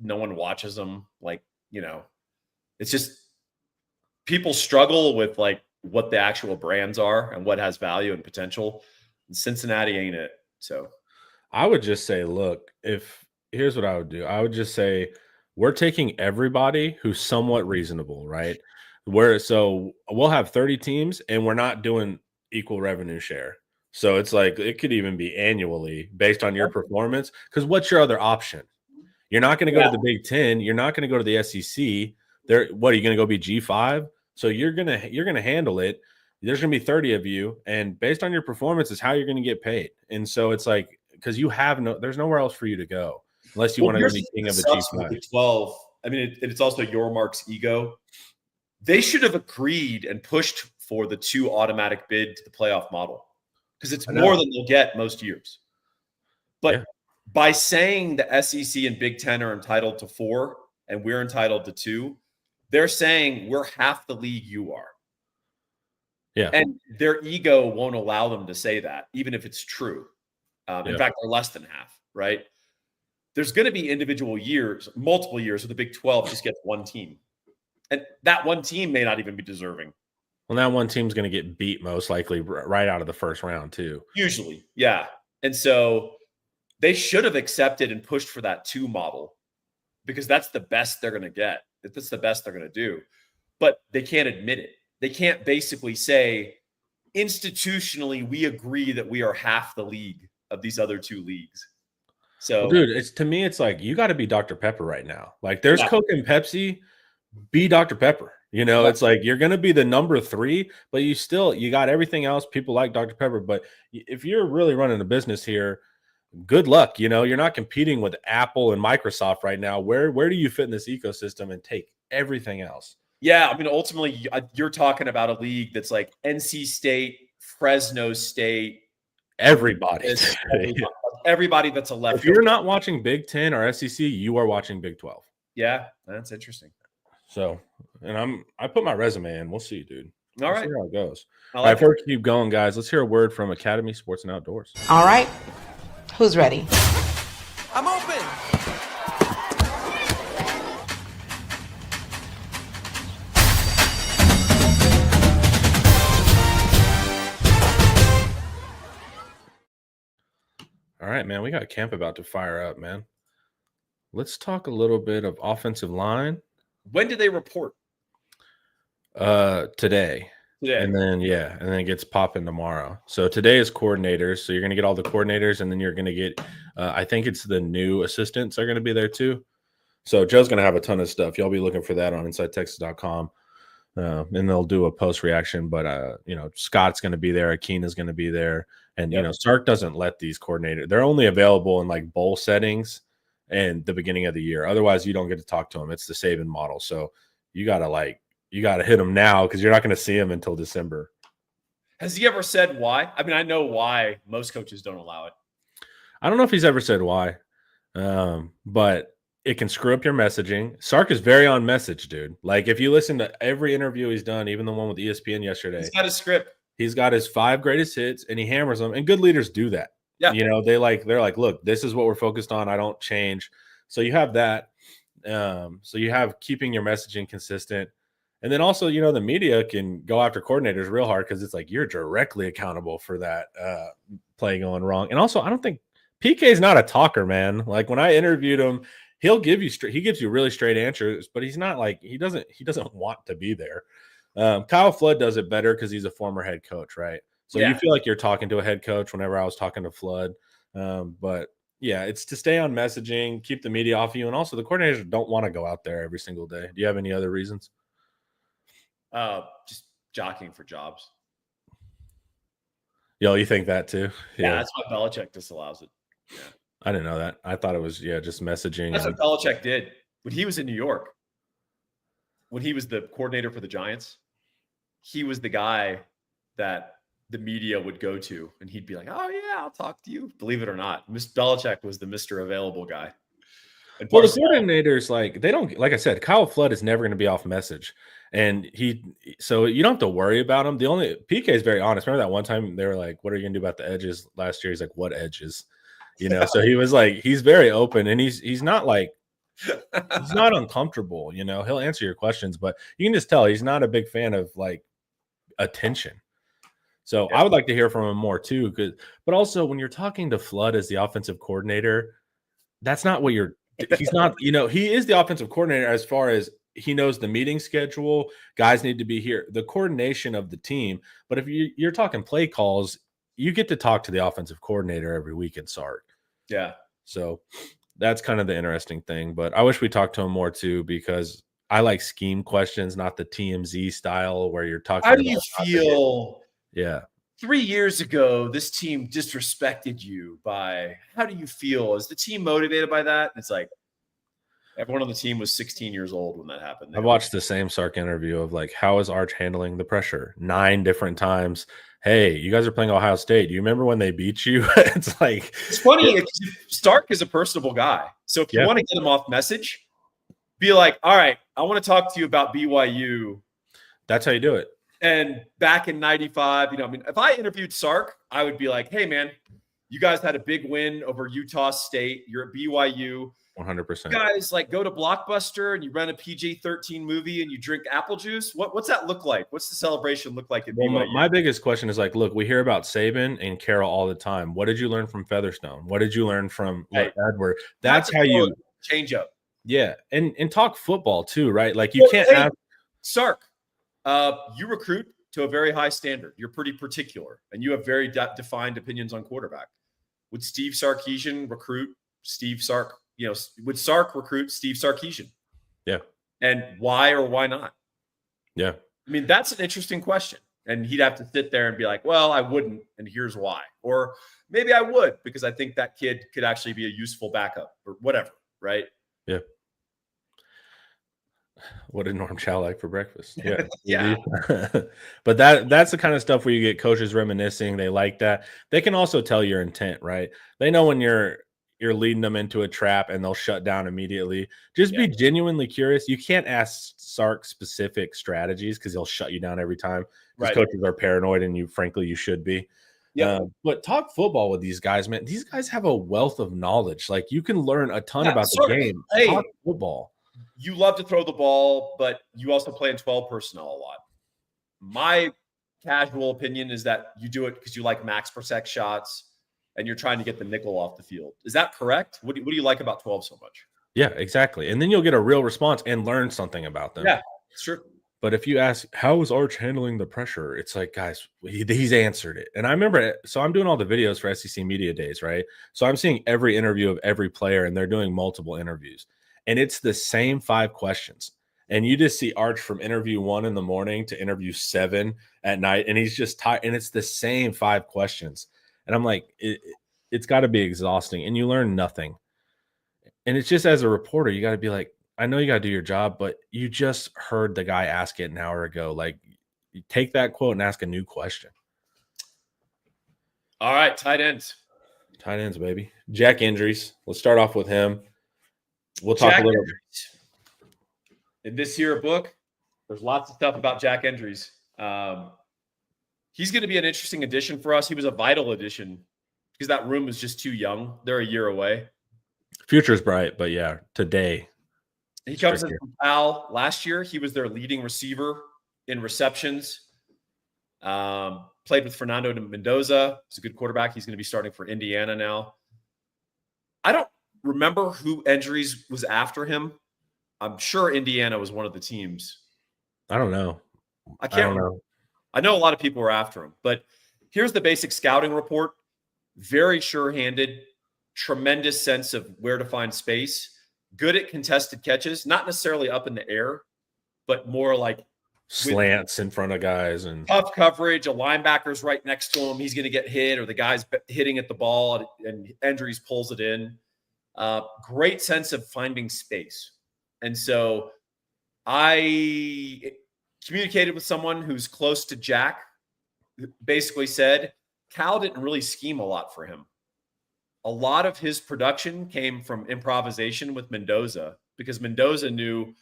Speaker 2: no one watches them. Like, you know, it's just people struggle with like what the actual brands are and what has value and potential. And Cincinnati ain't it. So
Speaker 1: I would just say, look, here's what I would do. I would just say we're taking everybody who's somewhat reasonable, right? So we'll have 30 teams and we're not doing equal revenue share. So it's like it could even be annually based on your performance. Because what's your other option? You're not going to go to the Big 10. You're not going to go to the SEC. What are you going to go be G5? So you're gonna handle it. There's going to be 30 of you, and based on your performance is how you're going to get paid. And so it's like because there's nowhere else for you to go unless you want to be king of a G5.
Speaker 2: 12. I mean, it's also Yormark's ego. They should have agreed and pushed for the 2 automatic bid to the playoff model because it's more than they'll get most years. But by saying the SEC and Big 10 are entitled to 4 and we're entitled to 2, they're saying we're half the league you are.
Speaker 1: Yeah.
Speaker 2: And their ego won't allow them to say that, even if it's true. In fact, they're less than half, right? There's going to be individual years, multiple years where the Big 12 just gets 1 team. And that 1 team may not even be deserving.
Speaker 1: Well, that 1 team's going to get beat most likely right out of the first round too.
Speaker 2: Usually, yeah. And so they should have accepted and pushed for that 2 model because that's the best they're going to get. That's the best they're going to do. But they can't admit it. They can't basically say, institutionally, we agree that we are half the league of these other 2 leagues. So,
Speaker 1: well, dude, to me, it's like you got to be Dr. Pepper right now. Like there's Coke and Pepsi, be Dr. Pepper. You know, it's like you're going to be the number 3, but you got everything else. People like Dr. Pepper. But if you're really running a business here, good luck. You're not competing with Apple and Microsoft right now. Where do you fit in this ecosystem and take everything else?
Speaker 2: Yeah, I mean, ultimately, you're talking about a league that's like NC State, Fresno State,
Speaker 1: Everybody.
Speaker 2: everybody that's a left.
Speaker 1: If you're not watching Big 10 or SEC, you are watching Big 12.
Speaker 2: Yeah, that's interesting.
Speaker 1: So, and I put my resume in. We'll see, dude.
Speaker 2: All right.
Speaker 1: See how it goes.
Speaker 2: All
Speaker 1: right, before we keep going, guys, let's hear a word from Academy Sports and Outdoors.
Speaker 3: All right. Who's ready?
Speaker 4: I'm open.
Speaker 1: All right, man. We got camp about to fire up, man. Let's talk a little bit of offensive line.
Speaker 2: When do they report?
Speaker 1: Today.
Speaker 2: Today.
Speaker 1: And then it gets popping tomorrow. So today is coordinators. So you're going to get all the coordinators, and then you're going to get, I think it's the new assistants are going to be there too. So Joe's going to have a ton of stuff. Y'all be looking for that on InsideTexas.com. And they'll do a post reaction, but Scott's going to be there. Akeen is going to be there. And, Sark doesn't let these coordinators, they're only available in like bowl settings and the beginning of the year. Otherwise you don't get to talk to them. It's the Saban model. So you got to hit them now, because you're not going to see them until December.
Speaker 2: Has he ever said why? I mean, I know why most coaches don't allow it.
Speaker 1: I don't know if he's ever said why, but it can screw up your messaging. Sark is very on message, dude. Like if you listen to every interview he's done, even the one with ESPN yesterday,
Speaker 2: he's got a script.
Speaker 1: He's got his 5 greatest hits, and he hammers them. And good leaders do that.
Speaker 2: Yeah,
Speaker 1: they're like, look, this is what we're focused on. I don't change. So you have that. So you have keeping your messaging consistent. And then also, the media can go after coordinators real hard, because it's like you're directly accountable for that play going wrong. And also, I don't think PK is not a talker, man. Like when I interviewed him, he gives you really straight answers, but he's not like he doesn't want to be there. Kyle Flood does it better because he's a former head coach, right? So you feel like you're talking to a head coach whenever I was talking to Flood. But yeah, it's to stay on messaging, keep the media off you, and also the coordinators don't want to go out there every single day. Do you have any other reasons?
Speaker 2: Just jockeying for jobs.
Speaker 1: Yo, you think that too?
Speaker 2: Yeah, that's why Belichick disallows it. Yeah.
Speaker 1: I didn't know that. I thought it was just messaging.
Speaker 2: That's what Belichick did when he was in New York. When he was the coordinator for the Giants, he was the guy that the media would go to, and he'd be like, "Oh yeah, I'll talk to you." Believe it or not, Belichick was the Mr. Available guy.
Speaker 1: And well, the coordinators, they don't, like I said, Kyle Flood is never going to be off message. And so you don't have to worry about him. The only PK is very honest. Remember that one time they were like, "What are you going to do about the edges?" Last year, he's like, "What edges?" So he was like, he's very open, and he's not like, he's not uncomfortable. He'll answer your questions, but you can just tell he's not a big fan of like attention. So I would like to hear from him more too. But also when you're talking to Flood as the offensive coordinator, that's not what he's not, he is the offensive coordinator as far as he knows the meeting schedule. Guys need to be here, the coordination of the team. But if you're talking play calls, you get to talk to the offensive coordinator every week in Sark.
Speaker 2: Yeah.
Speaker 1: So that's kind of the interesting thing. But I wish we talked to him more too, because I like scheme questions, not the TMZ style where you're talking.
Speaker 2: How do you feel?
Speaker 1: Yeah.
Speaker 2: 3 years ago, this team disrespected you by, how do you feel? Is the team motivated by that? It's like everyone on the team was 16 years old when that happened.
Speaker 1: I watched the same Sark interview of like, how is Arch handling the pressure? 9 different times. Hey, you guys are playing Ohio State. Do you remember when they beat you? It's
Speaker 2: funny. Stark is a personable guy. So if you want to get him off message, be like, all right, I want to talk to you about BYU.
Speaker 1: That's how you do it.
Speaker 2: And back in 95, if I interviewed Sark, I would be like, hey, man, you guys had a big win over Utah State. You're at BYU.
Speaker 1: 100%.
Speaker 2: You guys go to Blockbuster and you rent a PG-13 movie and you drink apple juice. What's that look like? What's the celebration look like at BYU?
Speaker 1: My biggest question is look, we hear about Saban and Carroll all the time. What did you learn from Featherstone? What did you learn from Edward? That's how you
Speaker 2: change up.
Speaker 1: Yeah. And talk football too, right? Like you can't have
Speaker 2: Sark. You recruit to a very high standard. You're pretty particular, and you have very defined opinions on quarterback. Would Steve Sarkisian recruit Steve Sark? Would Sark recruit Steve Sarkisian?
Speaker 1: Yeah.
Speaker 2: And why or why not?
Speaker 1: Yeah.
Speaker 2: I mean, that's an interesting question. And he'd have to sit there and be like, well, I wouldn't, and here's why. Or maybe I would, because I think that kid could actually be a useful backup or whatever, right?
Speaker 1: Yeah. What did Norm Chow like for breakfast? Yeah.
Speaker 2: Yeah.
Speaker 1: But that's the kind of stuff where you get coaches reminiscing. They like that. They can also tell your intent, right? They know when you're leading them into a trap and they'll shut down immediately. Just be genuinely curious. You can't ask Sark specific strategies because he'll shut you down every time. Because coaches are paranoid, and you should be.
Speaker 2: Yeah.
Speaker 1: But talk football with these guys, man. These guys have a wealth of knowledge. Like, you can learn a ton about the game.
Speaker 2: Hey,
Speaker 1: talk football.
Speaker 2: You love to throw the ball, but you also play in 12 personnel a lot. My casual opinion is that you do it because you like max protect shots and you're trying to get the nickel off the field. Is that correct? What do you like about 12 so much?
Speaker 1: Yeah, exactly. And then you'll get a real response and learn something about them.
Speaker 2: Yeah, sure.
Speaker 1: But if you ask, how is Arch handling the pressure? It's like, guys, he's answered it. And I remember, so I'm doing all the videos for SEC Media Days, right? So I'm seeing every interview of every player, and they're doing multiple interviews. And it's the same 5 questions. And you just see Arch from interview 1 in the morning to interview 7 at night. And he's just tired. And it's the same 5 questions. And I'm like, it's got to be exhausting. And you learn nothing. And it's just, as a reporter, you got to be like, I know you got to do your job, but you just heard the guy ask it an hour ago. Like, you take that quote and ask a new question.
Speaker 2: All right, tight ends.
Speaker 1: Tight ends, baby. Jack injuries. Let's start off with him. We'll talk a little.
Speaker 2: In this here book, there's lots of stuff about Jack Endries. He's going to be an interesting addition for us. He was a vital addition because that room was just too young. They're a year away.
Speaker 1: Future's bright, but yeah, today.
Speaker 2: He comes in from Cal. Last year, he was their leading receiver in receptions. Played with Fernando Mendoza. He's a good quarterback. He's going to be starting for Indiana now. I don't remember who Endries was after him. I'm sure Indiana was one of the teams.
Speaker 1: I don't know.
Speaker 2: I can't remember. I know a lot of people were after him, but here's the basic scouting report. Very sure-handed, tremendous sense of where to find space. Good at contested catches, not necessarily up in the air, but more like
Speaker 1: slants in front of guys and
Speaker 2: tough coverage. A linebacker's right next to him. He's going to get hit, or the guy's hitting at the ball, and Endries pulls it in. Great sense of finding space. And so I communicated with someone who's close to Jack, who basically said Cal didn't really scheme a lot for him. A lot of his production came from improvisation with Mendoza, because Mendoza knew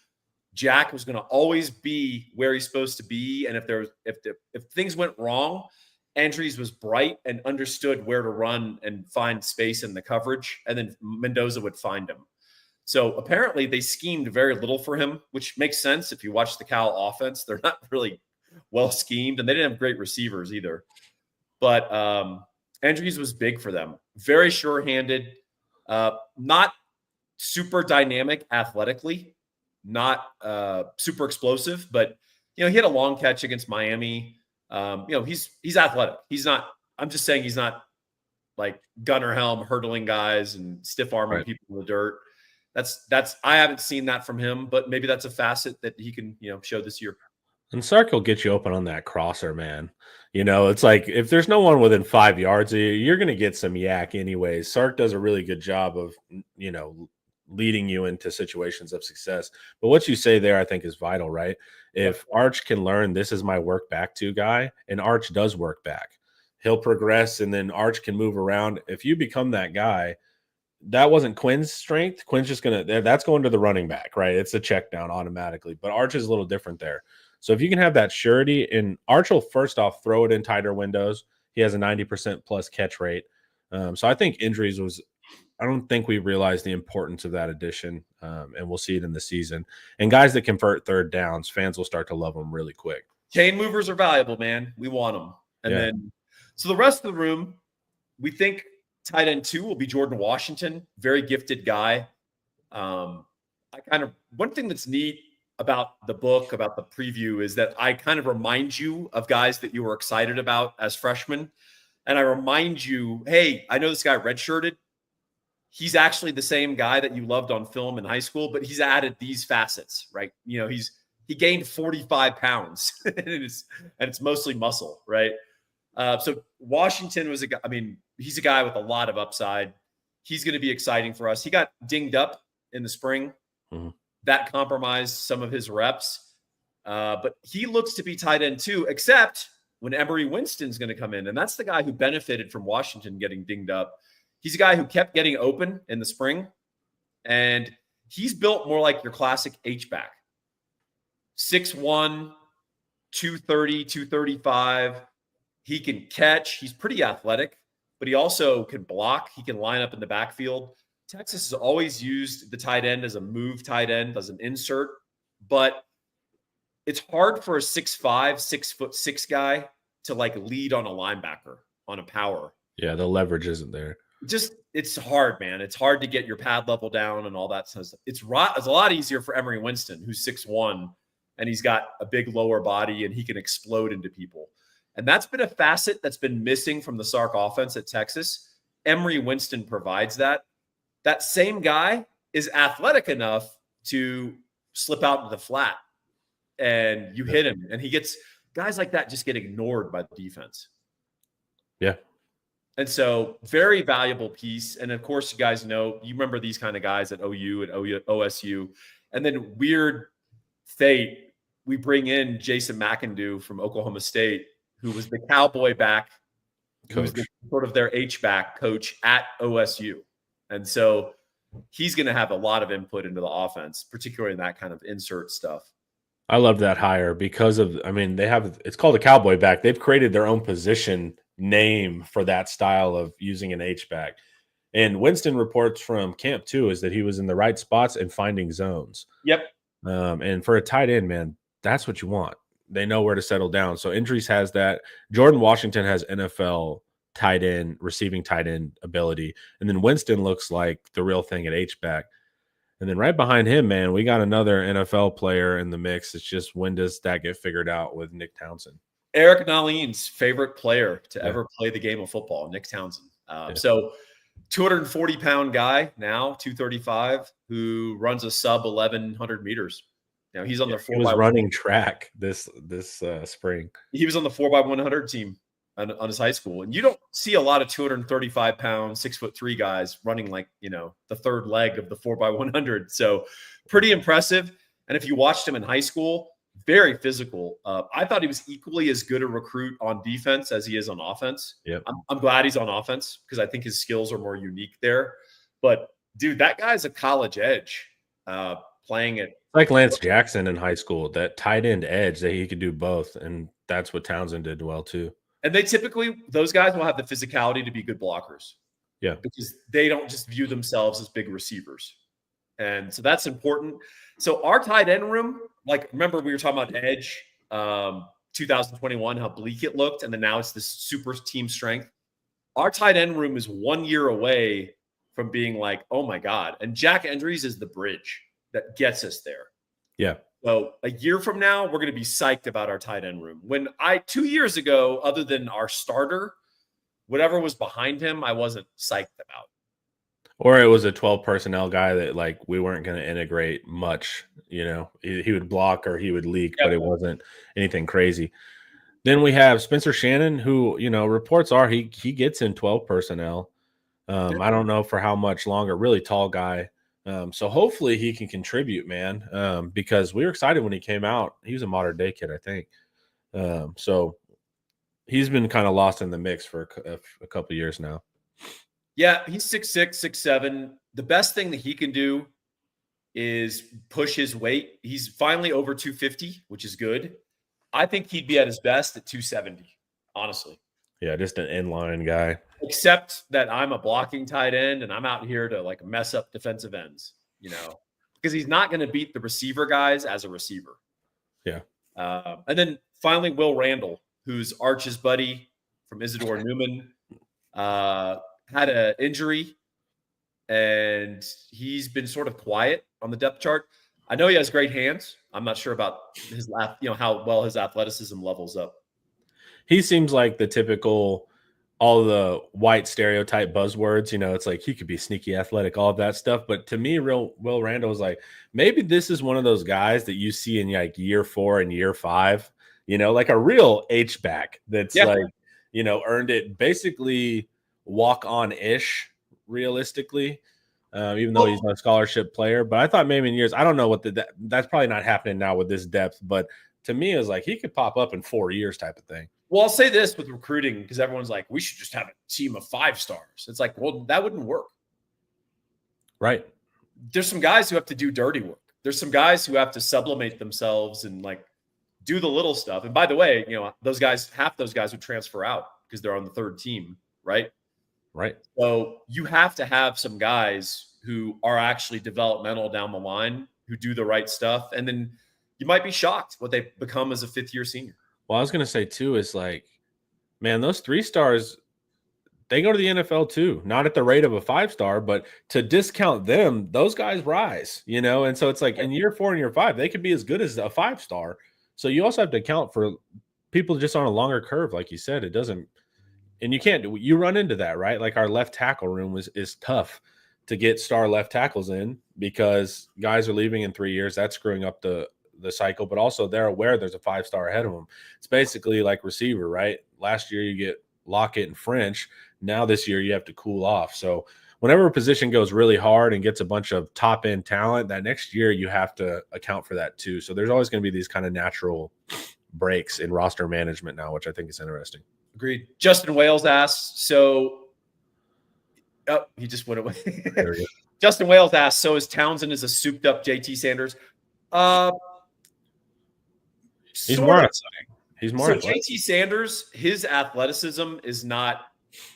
Speaker 2: Jack was going to always be where he's supposed to be. And if things went wrong, Endries was bright and understood where to run and find space in the coverage. And then Mendoza would find him. So apparently they schemed very little for him, which makes sense. If you watch the Cal offense, they're not really well schemed, and they didn't have great receivers either. But Endries was big for them. Very sure-handed, not super dynamic athletically, not super explosive, but he had a long catch against Miami. He's athletic. He's not. I'm just saying he's not like Gunnar Helm hurdling guys and stiff arming people in the dirt. That's I haven't seen that from him, but maybe that's a facet that he can show this year.
Speaker 1: And Sark will get you open on that crosser, man. It's like if there's no one within 5 yards of you, you're going to get some yak anyways. Sark does a really good job of, leading you into situations of success. But what you say there, I think, is vital, right? If Arch can learn, this is my work back to guy, and Arch does work back, he'll progress, and then Arch can move around. If you become that guy, that wasn't Quinn's strength. Quinn's just that's going to the running back, right? It's a check down automatically. But Arch is a little different there. So if you can have that surety, and Arch will first off throw it in tighter windows. He has a 90% plus catch rate. So I think Endries was, I don't think we realized the importance of that addition, and we'll see it in the season. And guys that convert third downs, fans will start to love them really quick.
Speaker 2: Chain movers are valuable, man. We want them. And then, so the rest of the room, we think tight end 2 will be Jordan Washington, very gifted guy. One thing that's neat about the book, about the preview, is that I kind of remind you of guys that you were excited about as freshmen. And I remind you, hey, I know this guy redshirted. He's actually the same guy that you loved on film in high school, but he's added these facets, right? He's He gained 45 pounds, and it's mostly muscle, right? So Washington was a guy. I mean, he's a guy with a lot of upside. He's going to be exciting for us. He got dinged up in the spring.
Speaker 1: Mhm.
Speaker 2: That compromised some of his reps. But he looks to be tight end too, except when Emery Winston's going to come in. And that's the guy who benefited from Washington getting dinged up. He's a guy who kept getting open in the spring. And he's built more like your classic H-back. 6'1", 230, 235. He can catch. He's pretty athletic, but he also can block. He can line up in the backfield. Texas has always used the tight end as a move tight end, as an insert, but it's hard for a 6'5", 6'6" guy to like lead on a linebacker on a power.
Speaker 1: Yeah, the leverage isn't there.
Speaker 2: It's hard, man. It's hard to get your pad level down and all that stuff. It's a lot easier for Emery Winston, who's 6'1", and he's got a big lower body and he can explode into people. And that's been a facet that's been missing from the Sark offense at Texas. Emery Winston provides that. That same guy is athletic enough to slip out into the flat and you hit him. And guys like that just get ignored by the defense.
Speaker 1: Yeah.
Speaker 2: And so very valuable piece. And of course, you guys know, you remember these kind of guys at OU and OSU. And then weird fate, we bring in Jason McIndoe from Oklahoma State, who was the cowboy back, who's sort of their H-back coach at OSU. And so he's going to have a lot of input into the offense, particularly in that kind of insert stuff.
Speaker 1: I love that hire because it's called a cowboy back. They've created their own position name for that style of using an H-back. And Winston reports from camp too is that he was in the right spots and finding zones.
Speaker 2: Yep.
Speaker 1: And for a tight end, man, that's what you want. They know where to settle down. So Injuries has that. Jordan Washington has NFL tight end, receiving tight end ability. And then Winston looks like the real thing at H-back. And then right behind him, man, we got another NFL player in the mix. It's just, when does that get figured out with Nick Townsend?
Speaker 2: Eric Naleen's favorite player to ever play the game of football, Nick Townsend. So 240-pound guy now, 235, who runs a sub 1,100 meters. Now he's on the 4x100.
Speaker 1: He was running track this spring.
Speaker 2: He was on the 4x100 team on his high school. And you don't see a lot of 235-pound, 6'3" guys running like, the third leg of the 4x100. So pretty impressive. And if you watched him in high school, very physical. I thought he was equally as good a recruit on defense as he is on offense.
Speaker 1: Yep.
Speaker 2: I'm glad he's on offense because I think his skills are more unique there. But, dude, that guy's a college edge playing it.
Speaker 1: Like Lance Jackson in high school, that tight end edge that he could do both. And that's what Townsend did well too.
Speaker 2: And those guys will have the physicality to be good blockers.
Speaker 1: Yeah. Because
Speaker 2: they don't just view themselves as big receivers. And so that's important. So our tight end room, like, remember we were talking about edge 2021, how bleak it looked. And then now it's this super team strength. Our tight end room is 1 year away from being like, oh my God. And Jack Endries is the bridge that gets us there.
Speaker 1: Yeah.
Speaker 2: So a year from now, we're going to be psyched about our tight end room. 2 years ago, other than our starter, whatever was behind him, I wasn't psyched about.
Speaker 1: Or it was a 12 personnel guy that like we weren't going to integrate much, he would block or he would leak, but it wasn't anything crazy. Then we have Spencer Shannon, who, reports are he gets in 12 personnel. I don't know for how much longer, really tall guy. So hopefully he can contribute, man, because we were excited when he came out. He was a modern day kid, I think. So he's been kind of lost in the mix for a couple of years now.
Speaker 2: Yeah, he's 6'6", 6'7". The best thing that he can do is push his weight. He's finally over 250, which is good. I think he'd be at his best at 270, honestly.
Speaker 1: Yeah, just an inline guy.
Speaker 2: Except that I'm a blocking tight end and I'm out here to like mess up defensive ends, because he's not going to beat the receiver guys as a receiver.
Speaker 1: Yeah.
Speaker 2: And then finally, Will Randall, who's Arch's buddy from Isidore Newman, had an injury and he's been sort of quiet on the depth chart. I know he has great hands. I'm not sure about his, how well his athleticism levels up.
Speaker 1: He seems like the typical all the white stereotype buzzwords, it's like he could be sneaky athletic, all of that stuff. But to me, real Will Randall was like, maybe this is one of those guys that you see in like year 4 and year 5, like a real H back that's like, earned it basically walk on ish realistically. Even though he's not a scholarship player, but I thought maybe in years, I don't know what that's probably not happening now with this depth, but to me, it was like he could pop up in 4 years type of thing.
Speaker 2: Well, I'll say this with recruiting, because everyone's like, we should just have a team of 5 stars. It's like, well, that wouldn't work.
Speaker 1: Right.
Speaker 2: There's some guys who have to do dirty work. There's some guys who have to sublimate themselves and like do the little stuff. And by the way, those guys, half those guys would transfer out because they're on the 3rd team, right?
Speaker 1: Right.
Speaker 2: So you have to have some guys who are actually developmental down the line, who do the right stuff. And then you might be shocked what they become as a 5th-year senior.
Speaker 1: Well, I was going to say too, is like, man, those 3 stars, they go to the NFL too, not at the rate of a 5-star, but to discount them, those guys rise, And so it's like in year 4 and year 5, they could be as good as a 5-star. So you also have to account for people just on a longer curve. Like you said, it doesn't, and you run into that, right? Like our left tackle room is tough to get star left tackles in because guys are leaving in 3 years. That's screwing up the cycle, but also they're aware there's a 5-star ahead of them. It's basically like receiver, right? Last year you get Lockett and French. Now this year you have to cool off. So whenever a position goes really hard and gets a bunch of top end talent, that next year you have to account for that too. So there's always going to be these kind of natural breaks in roster management now, which I think is interesting.
Speaker 2: Agreed. Justin Wales asks, he just went away. Justin Wales asks, so is Townsend is a souped up JT Sanders?
Speaker 1: He's more athletic.
Speaker 2: JT Sanders, his athleticism is not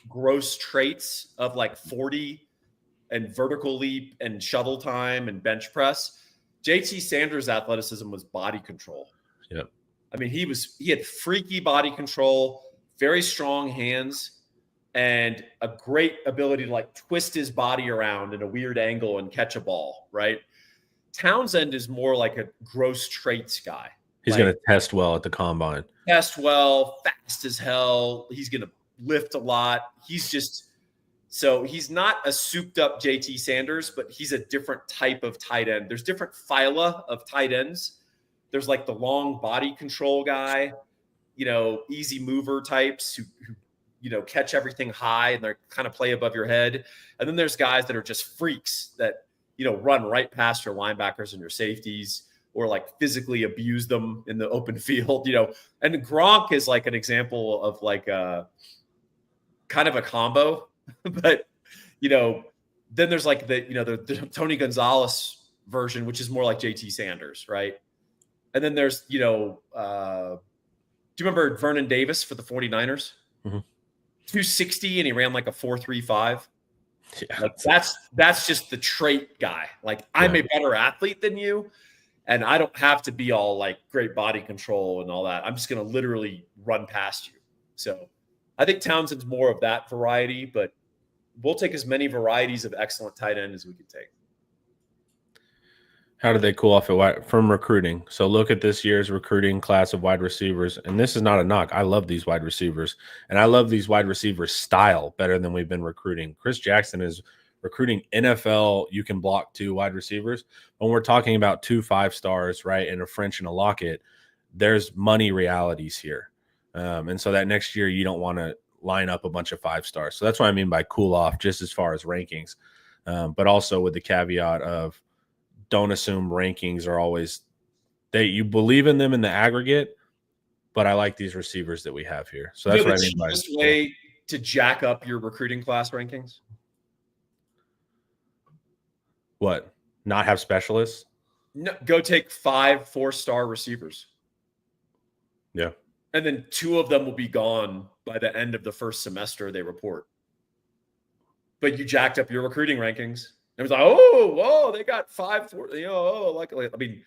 Speaker 2: gross traits of like 40 and vertical leap and shuttle time and bench press. JT Sanders' athleticism was body control.
Speaker 1: Yep.
Speaker 2: I mean, he had freaky body control, very strong hands, and a great ability to like twist his body around in a weird angle and catch a ball, right? Townsend is more like a gross traits guy.
Speaker 1: He's going to test well at the combine.
Speaker 2: Test well, fast as hell. He's going to lift a lot. He's not a souped up JT Sanders, but he's a different type of tight end. There's different phyla of tight ends. There's like the long body control guy, easy mover types who catch everything high and they're kind of play above your head. And then there's guys that are just freaks that, run right past your linebackers and your safeties, or like physically abuse them in the open field, and Gronk is like an example of like a kind of a combo, but, then there's like the Tony Gonzalez version, which is more like JT Sanders. Right. And then there's, do you remember Vernon Davis for the 49ers?
Speaker 1: Mm-hmm.
Speaker 2: 260 and he ran like a 4.35.
Speaker 1: Yeah,
Speaker 2: like that's just the trait guy. Like I'm a better athlete than you. And I don't have to be all like great body control and all that. I'm just going to literally run past you. So I think Townsend's more of that variety, but we'll take as many varieties of excellent tight end as we can take.
Speaker 1: How did they cool off from recruiting? So look at this year's recruiting class of wide receivers. And this is not a knock. I love these wide receivers. And I love these wide receivers style better than we've been recruiting. Chris Jackson is recruiting NFL, you can block 2 wide receivers. When we're talking about 2 5-stars, right, and a French and a Lockett, there's money realities here. And so that next year you don't want to line up a bunch of 5-stars. So that's what I mean by cool off, just as far as rankings. But also with the caveat of don't assume rankings are always you believe in them in the aggregate, but I like these receivers that we have here. So that's what I mean by
Speaker 2: the way to jack up your recruiting class rankings.
Speaker 1: What? Not have specialists?
Speaker 2: No, go take 5 4-star receivers.
Speaker 1: Yeah.
Speaker 2: And then 2 of them will be gone by the end of the first semester they report. But you jacked up your recruiting rankings. It was like, whoa, they got 5, 4, I mean,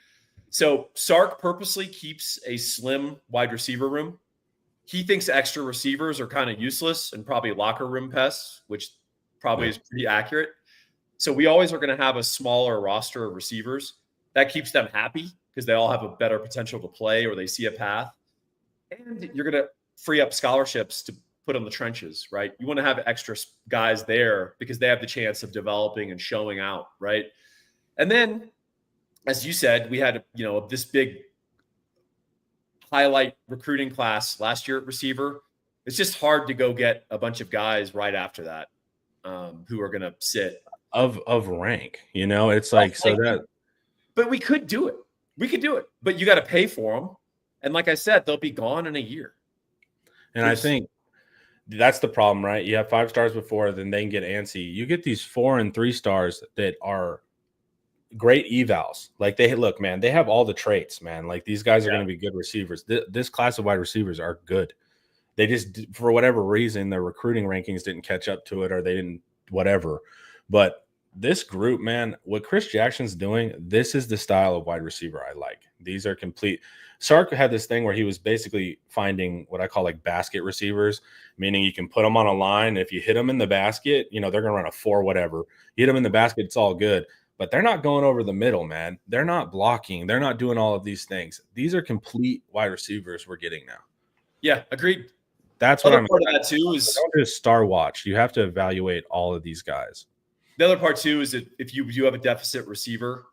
Speaker 2: so Sark purposely keeps a slim wide receiver room. He thinks extra receivers are kind of useless and probably locker room pests, which probably is pretty accurate. So we always are going to have a smaller roster of receivers. That keeps them happy because they all have a better potential to play or they see a path. And you're going to free up scholarships to put on the trenches, right? You want to have extra guys there because they have the chance of developing and showing out, right? And then, as you said, we had, this big highlight recruiting class last year at receiver. It's just hard to go get a bunch of guys right after that who are going to sit
Speaker 1: of rank. It's like so that.
Speaker 2: But we could do it. We could do it. But you got to pay for them, and like I said, they'll be gone in a year.
Speaker 1: And I think that's the problem, right? You have 5 stars before, then they can get antsy. You get these 4 and 3 stars that are great evals. Like they have all the traits, man. Like these guys are going to be good receivers. This class of wide receivers are good. They just, for whatever reason, their recruiting rankings didn't catch up to it, or they didn't, whatever. But this group, man, what Chris Jackson's doing, this is the style of wide receiver I like. These are complete. Sark had this thing where he was basically finding what I call like basket receivers, meaning you can put them on a line. If you hit them in the basket, they're going to run a 4 whatever. You hit them in the basket, it's all good. But they're not going over the middle, man. They're not blocking. They're not doing all of these things. These are complete wide receivers we're getting now.
Speaker 2: Yeah, agreed.
Speaker 1: That's what I'm
Speaker 2: part of that too is
Speaker 1: don't just star watch. You have to evaluate all of these guys.
Speaker 2: The other part too is that if you have a deficit receiver,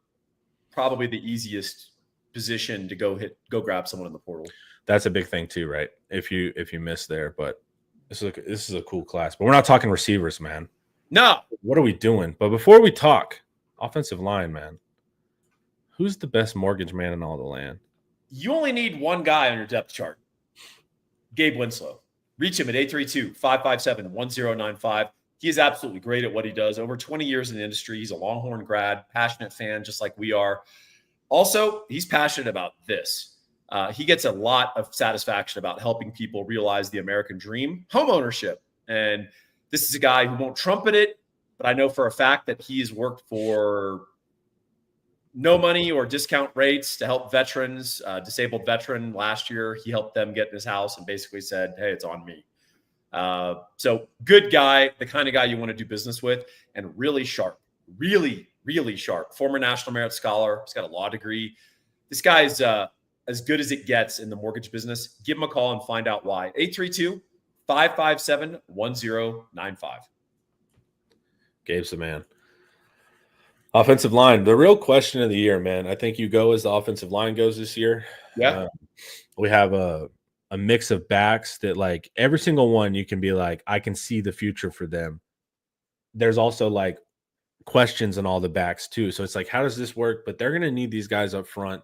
Speaker 2: probably the easiest position to go grab someone in the portal.
Speaker 1: That's a big thing too, right? If you miss there, but this is a cool class. But we're not talking receivers, man.
Speaker 2: No.
Speaker 1: What are we doing? But before we talk, offensive line, man. Who's the best mortgage man in all the land?
Speaker 2: You only need one guy on your depth chart. Gabe Winslow. Reach him at 832-557-1095. He is absolutely great at what he does. Over 20 years in the industry. He's a Longhorn grad, passionate fan, just like we are. Also, he's passionate about this. He gets a lot of satisfaction about helping people realize the American dream, home ownership. And this is a guy who won't trumpet it, but I know for a fact that he has worked for no money or discount rates to help veterans, disabled veteran last year. He helped them get in his house and basically said, hey, it's on me. So good guy, the kind of guy you want to do business with, and really sharp, really, really sharp. Former National Merit Scholar. He's got a law degree. This guy's as good as it gets in the mortgage business. Give him a call and find out why. 832-557-1095.
Speaker 1: Gabe's the man. Offensive line, the real question of the year, man. I think you go as the offensive line goes this year.
Speaker 2: Yeah.
Speaker 1: We have a mix of backs that, like, every single one you can be like, I can see the future for them. There's also like questions on all the backs too. So it's like, how does this work? But they're going to need these guys up front.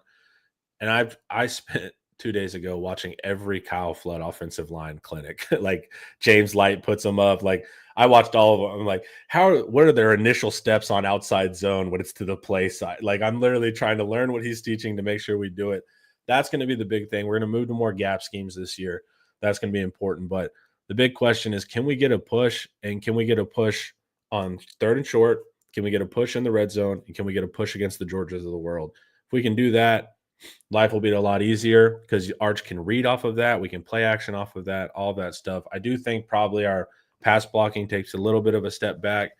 Speaker 1: And I spent 2 days ago watching every Kyle Flood offensive line clinic. Like James Light puts them up. Like I watched all of them. I'm like, what are their initial steps on outside zone when it's to the play side? Like I'm literally trying to learn what he's teaching to make sure we do it. That's going to be the big thing. We're going to move to more gap schemes this year. That's going to be important. But the big question is, can we get a push? And can we get a push on 3rd and short? Can we get a push in the red zone? And can we get a push against the Georgias of the world? If we can do that, life will be a lot easier because Arch can read off of that. We can play action off of that, all that stuff. I do think probably our pass blocking takes a little bit of a step back,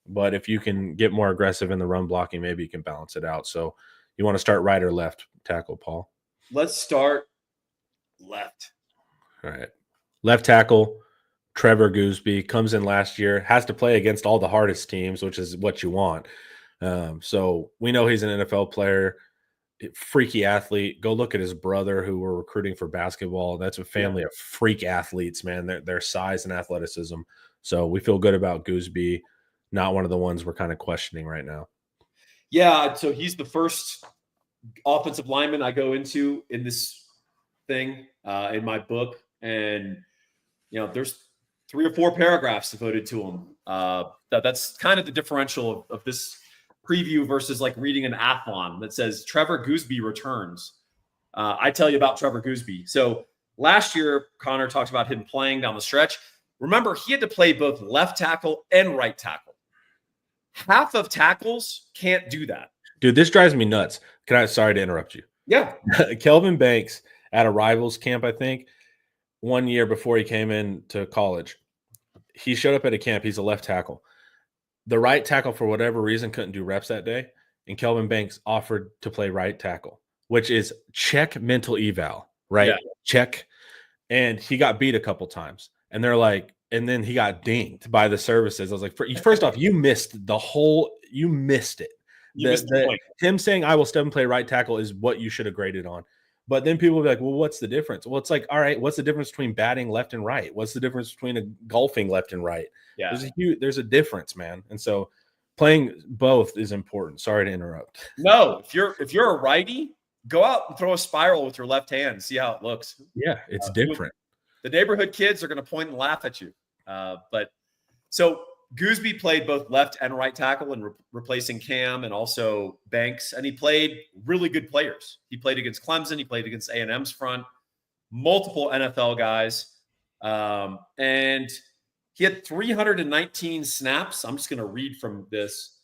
Speaker 1: but if you can get more aggressive in the run blocking, maybe you can balance it out. So you want to start right or left tackle, Paul?
Speaker 2: Let's start left.
Speaker 1: All right. Left tackle, Trevor Gooseby comes in last year, has to play against all the hardest teams, which is what you want. So we know he's an NFL player. Freaky athlete. Go look at his brother who we're recruiting for basketball. That's a family of freak athletes, man. Their size and athleticism. So we feel good about Gooseby. Not one of the ones we're kind of questioning right now.
Speaker 2: Yeah, so he's the first offensive lineman I go into in this thing in my book, and there's 3 or 4 paragraphs devoted to him. That's kind of the differential of this preview versus like reading an athlon that says Trevor Gooseby returns. I tell you about Trevor Gooseby. So last year, Connor talked about him playing down the stretch. Remember, he had to play both left tackle and right tackle. Half of tackles can't do that.
Speaker 1: Dude, this drives me nuts. Sorry to interrupt you.
Speaker 2: Yeah.
Speaker 1: Kelvin Banks at a Rivals camp, I think, 1 year before he came into college, he showed up at a camp. He's a left tackle. The right tackle, for whatever reason, couldn't do reps that day, and Kelvin Banks offered to play right tackle, which is check mental eval, right? Yeah. Check. And he got beat a couple times. And they're like, and then he got dinged by the services. I was like, first off, you missed it. You missed the
Speaker 2: point.
Speaker 1: Him saying I will step and play right tackle is what you should have graded on. But then people will be like, well, what's the difference? Well, it's like, all right, what's the difference between batting left and right? What's the difference between a golfing left and right?
Speaker 2: Yeah.
Speaker 1: There's a difference, man. And so playing both is important. Sorry to interrupt.
Speaker 2: No, if you're a righty, go out and throw a spiral with your left hand, see how it looks.
Speaker 1: Yeah, it's different.
Speaker 2: The neighborhood kids are going to point and laugh at you. But so Gooseby played both left and right tackle and replacing Cam and also Banks. And he played really good players. He played against Clemson. He played against A&M's front, multiple NFL guys. And he had 319 snaps. I'm just going to read from this.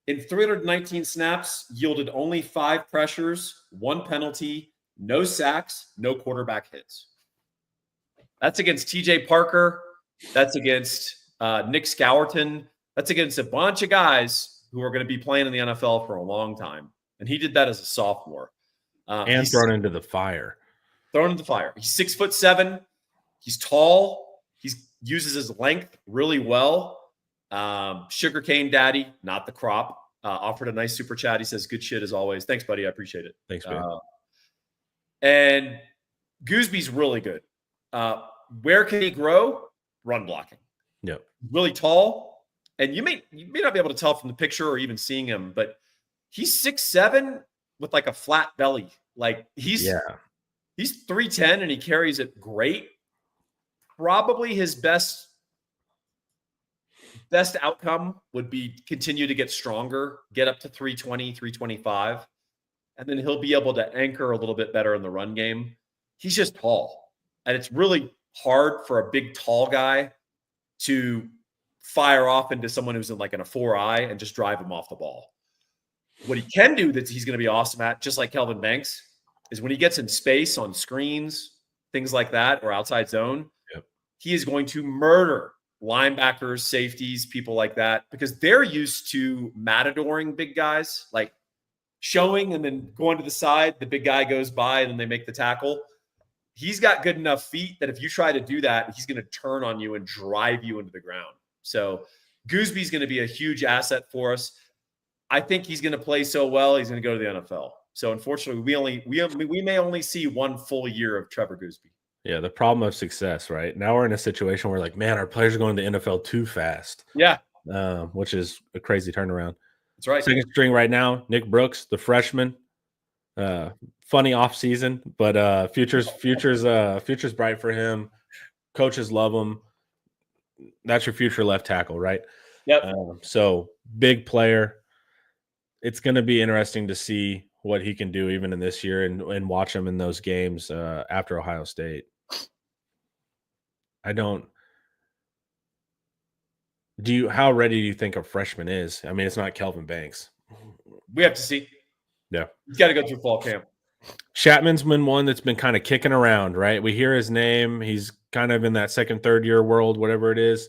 Speaker 2: In 319 snaps, yielded only 5 pressures, 1 penalty, no sacks, no quarterback hits. That's against TJ Parker. That's against Nick Scourton. That's against a bunch of guys who are going to be playing in the NFL for a long time. And he did that as a sophomore.
Speaker 1: And thrown into the fire.
Speaker 2: Thrown into the fire. He's 6'7". He's tall. He uses his length really well. Sugarcane Daddy, not the crop, offered a nice super chat. He says, good shit as always. Thanks, buddy. I appreciate it.
Speaker 1: Thanks, man.
Speaker 2: And Gooseby's really good. Where can he grow? Run blocking.
Speaker 1: Yep.
Speaker 2: Really tall. And you may not be able to tell from the picture or even seeing him, but he's 6'7" with like a flat belly. Like he's 310 and he carries it great. Probably his best outcome would be continue to get stronger, get up to 320, 325, and then he'll be able to anchor a little bit better in the run game. He's just tall, and it's really hard for a big, tall guy to fire off into someone who's in a 4-eye and just drive him off the ball. What he can do that he's going to be awesome at, just like Kelvin Banks, is when he gets in space on screens, things like that, or outside zone, he is going to murder linebackers, safeties, people like that, because they're used to matadoring big guys, like showing and then going to the side, the big guy goes by and then they make the tackle. He's got good enough feet that if you try to do that, he's going to turn on you and drive you into the ground. So Gooseby's going to be a huge asset for us. I think he's going to play so well, he's going to go to the NFL. So unfortunately, we may only see one full year of Trevor Gooseby.
Speaker 1: Yeah, the problem of success, right? Now we're in a situation where man, our players are going to the NFL too fast.
Speaker 2: Yeah.
Speaker 1: Which is a crazy turnaround.
Speaker 2: That's right.
Speaker 1: Second string right now, Nick Brooks, the freshman. Funny off season, but future's bright for him. Coaches love him. That's your future left tackle, right?
Speaker 2: Yep.
Speaker 1: So big player. It's going to be interesting to see what he can do even in this year and watch him in those games after Ohio State. How ready do you think a freshman is? I mean, it's not Kelvin Banks.
Speaker 2: We have to see.
Speaker 1: Yeah.
Speaker 2: He's got to go through fall camp.
Speaker 1: Chapman's been one that's been kind of kicking around, right? We hear his name. He's kind of in that second, third year world, whatever it is.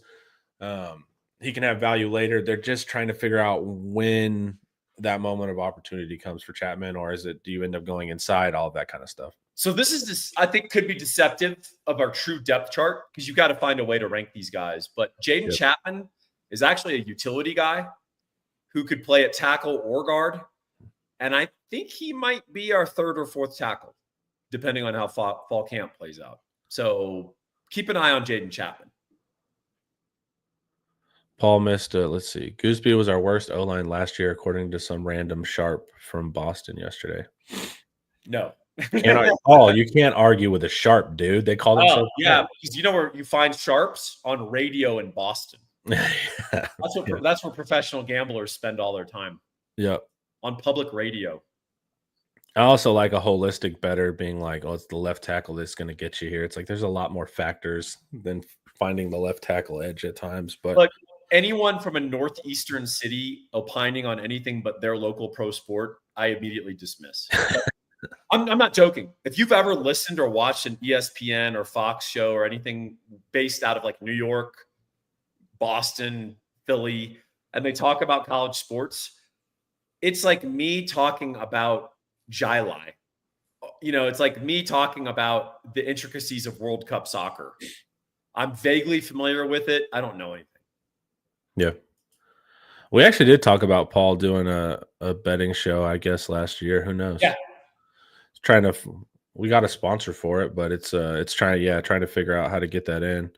Speaker 1: He can have value later. They're just trying to figure out when that moment of opportunity comes for Chapman, or do you end up going inside, all of that kind of stuff?
Speaker 2: So this is I think could be deceptive of our true depth chart, because you've got to find a way to rank these guys. But Jaden Chapman is actually a utility guy who could play at tackle or guard. And I think he might be our third or fourth tackle, depending on how fall camp plays out. So keep an eye on Jaden Chapman.
Speaker 1: Paul missed let's see. Gooseby was our worst O-line last year, according to some random sharp from Boston yesterday.
Speaker 2: No.
Speaker 1: Paul, you can't argue with a sharp, dude. They call them sharp.
Speaker 2: Yeah, because you know where you find sharps? On radio in Boston. That's where professional gamblers spend all their time.
Speaker 1: Yep.
Speaker 2: On public radio.
Speaker 1: I also like a holistic better being like, oh, it's the left tackle that's going to get you here. It's like there's a lot more factors than finding the left tackle edge at times. But
Speaker 2: anyone from a northeastern city opining on anything but their local pro sport, I immediately dismiss. I'm not joking. If you've ever listened or watched an ESPN or Fox show or anything based out of New York, Boston, Philly, and they talk about college sports, it's like me talking about Jai. It's like me talking about the intricacies of World Cup soccer. I'm vaguely familiar with it. I don't know anything.
Speaker 1: Yeah. We actually did talk about Paul doing a betting show, I guess, last year. Who knows?
Speaker 2: Yeah.
Speaker 1: We got a sponsor for it, but it's trying to figure out how to get that in.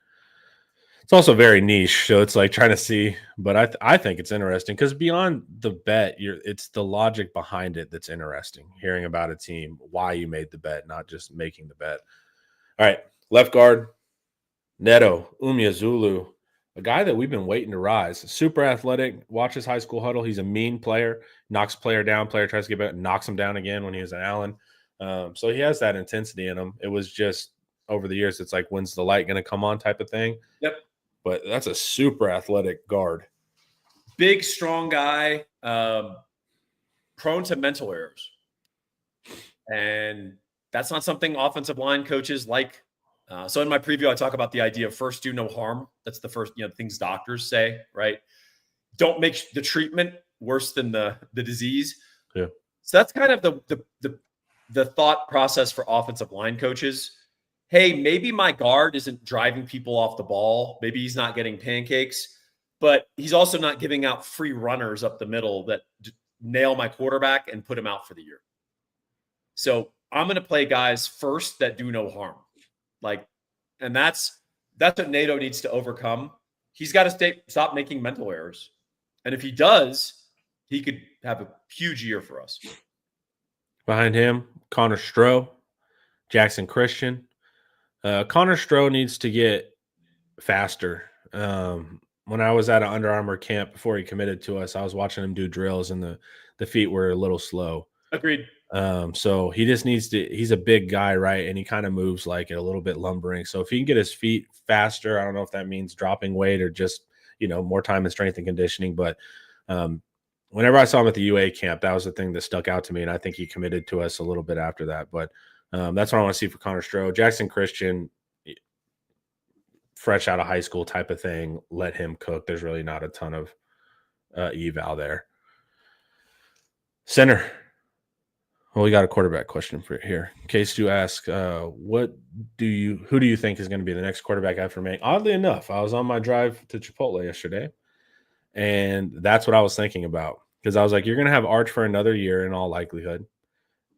Speaker 1: It's also very niche, so it's like trying to see. But I think it's interesting because beyond the bet, it's the logic behind it that's interesting. Hearing about a team, why you made the bet, not just making the bet. All right, left guard, Neto Umeazulu, a guy that we've been waiting to rise. Super athletic. Watch his high school huddle. He's a mean player. Knocks player down. Player tries to get back, knocks him down again when he was at Allen. So he has that intensity in him. It was just over the years, it's like, when's the light going to come on type of thing.
Speaker 2: Yep.
Speaker 1: But that's a super athletic guard.
Speaker 2: Big, strong guy, prone to mental errors. And that's not something offensive line coaches like. So in my preview, I talk about the idea of first do no harm. That's the first, things doctors say, right? Don't make the treatment worse than the disease.
Speaker 1: Yeah.
Speaker 2: So that's kind of the thought process for offensive line coaches. Hey, maybe my guard isn't driving people off the ball. Maybe he's not getting pancakes, but he's also not giving out free runners up the middle that nail my quarterback and put him out for the year. So I'm going to play guys first that do no harm. And that's what NATO needs to overcome. He's got to stop making mental errors. And if he does, he could have a huge year for us.
Speaker 1: Behind him, Connor Stroh, Jackson Christian. Connor Stroh needs to get faster. When I was at an Under Armour camp before he committed to us, I was watching him do drills and the feet were a little slow.
Speaker 2: Agreed.
Speaker 1: So he just needs to – he's a big guy, right? And he kind of moves like it, a little bit lumbering. So if he can get his feet faster, I don't know if that means dropping weight or just, more time in strength and conditioning. But whenever I saw him at the UA camp, that was the thing that stuck out to me. And I think he committed to us a little bit after that. But that's what I want to see for Connor Stroh. Jackson Christian, fresh out of high school type of thing, let him cook. There's really not a ton of eval there. Center. Well, we got a quarterback question for here. In case you ask, who do you think is going to be the next quarterback after Manning? Oddly enough, I was on my drive to Chipotle yesterday, and that's what I was thinking about. Because I was like, you're going to have Arch for another year in all likelihood.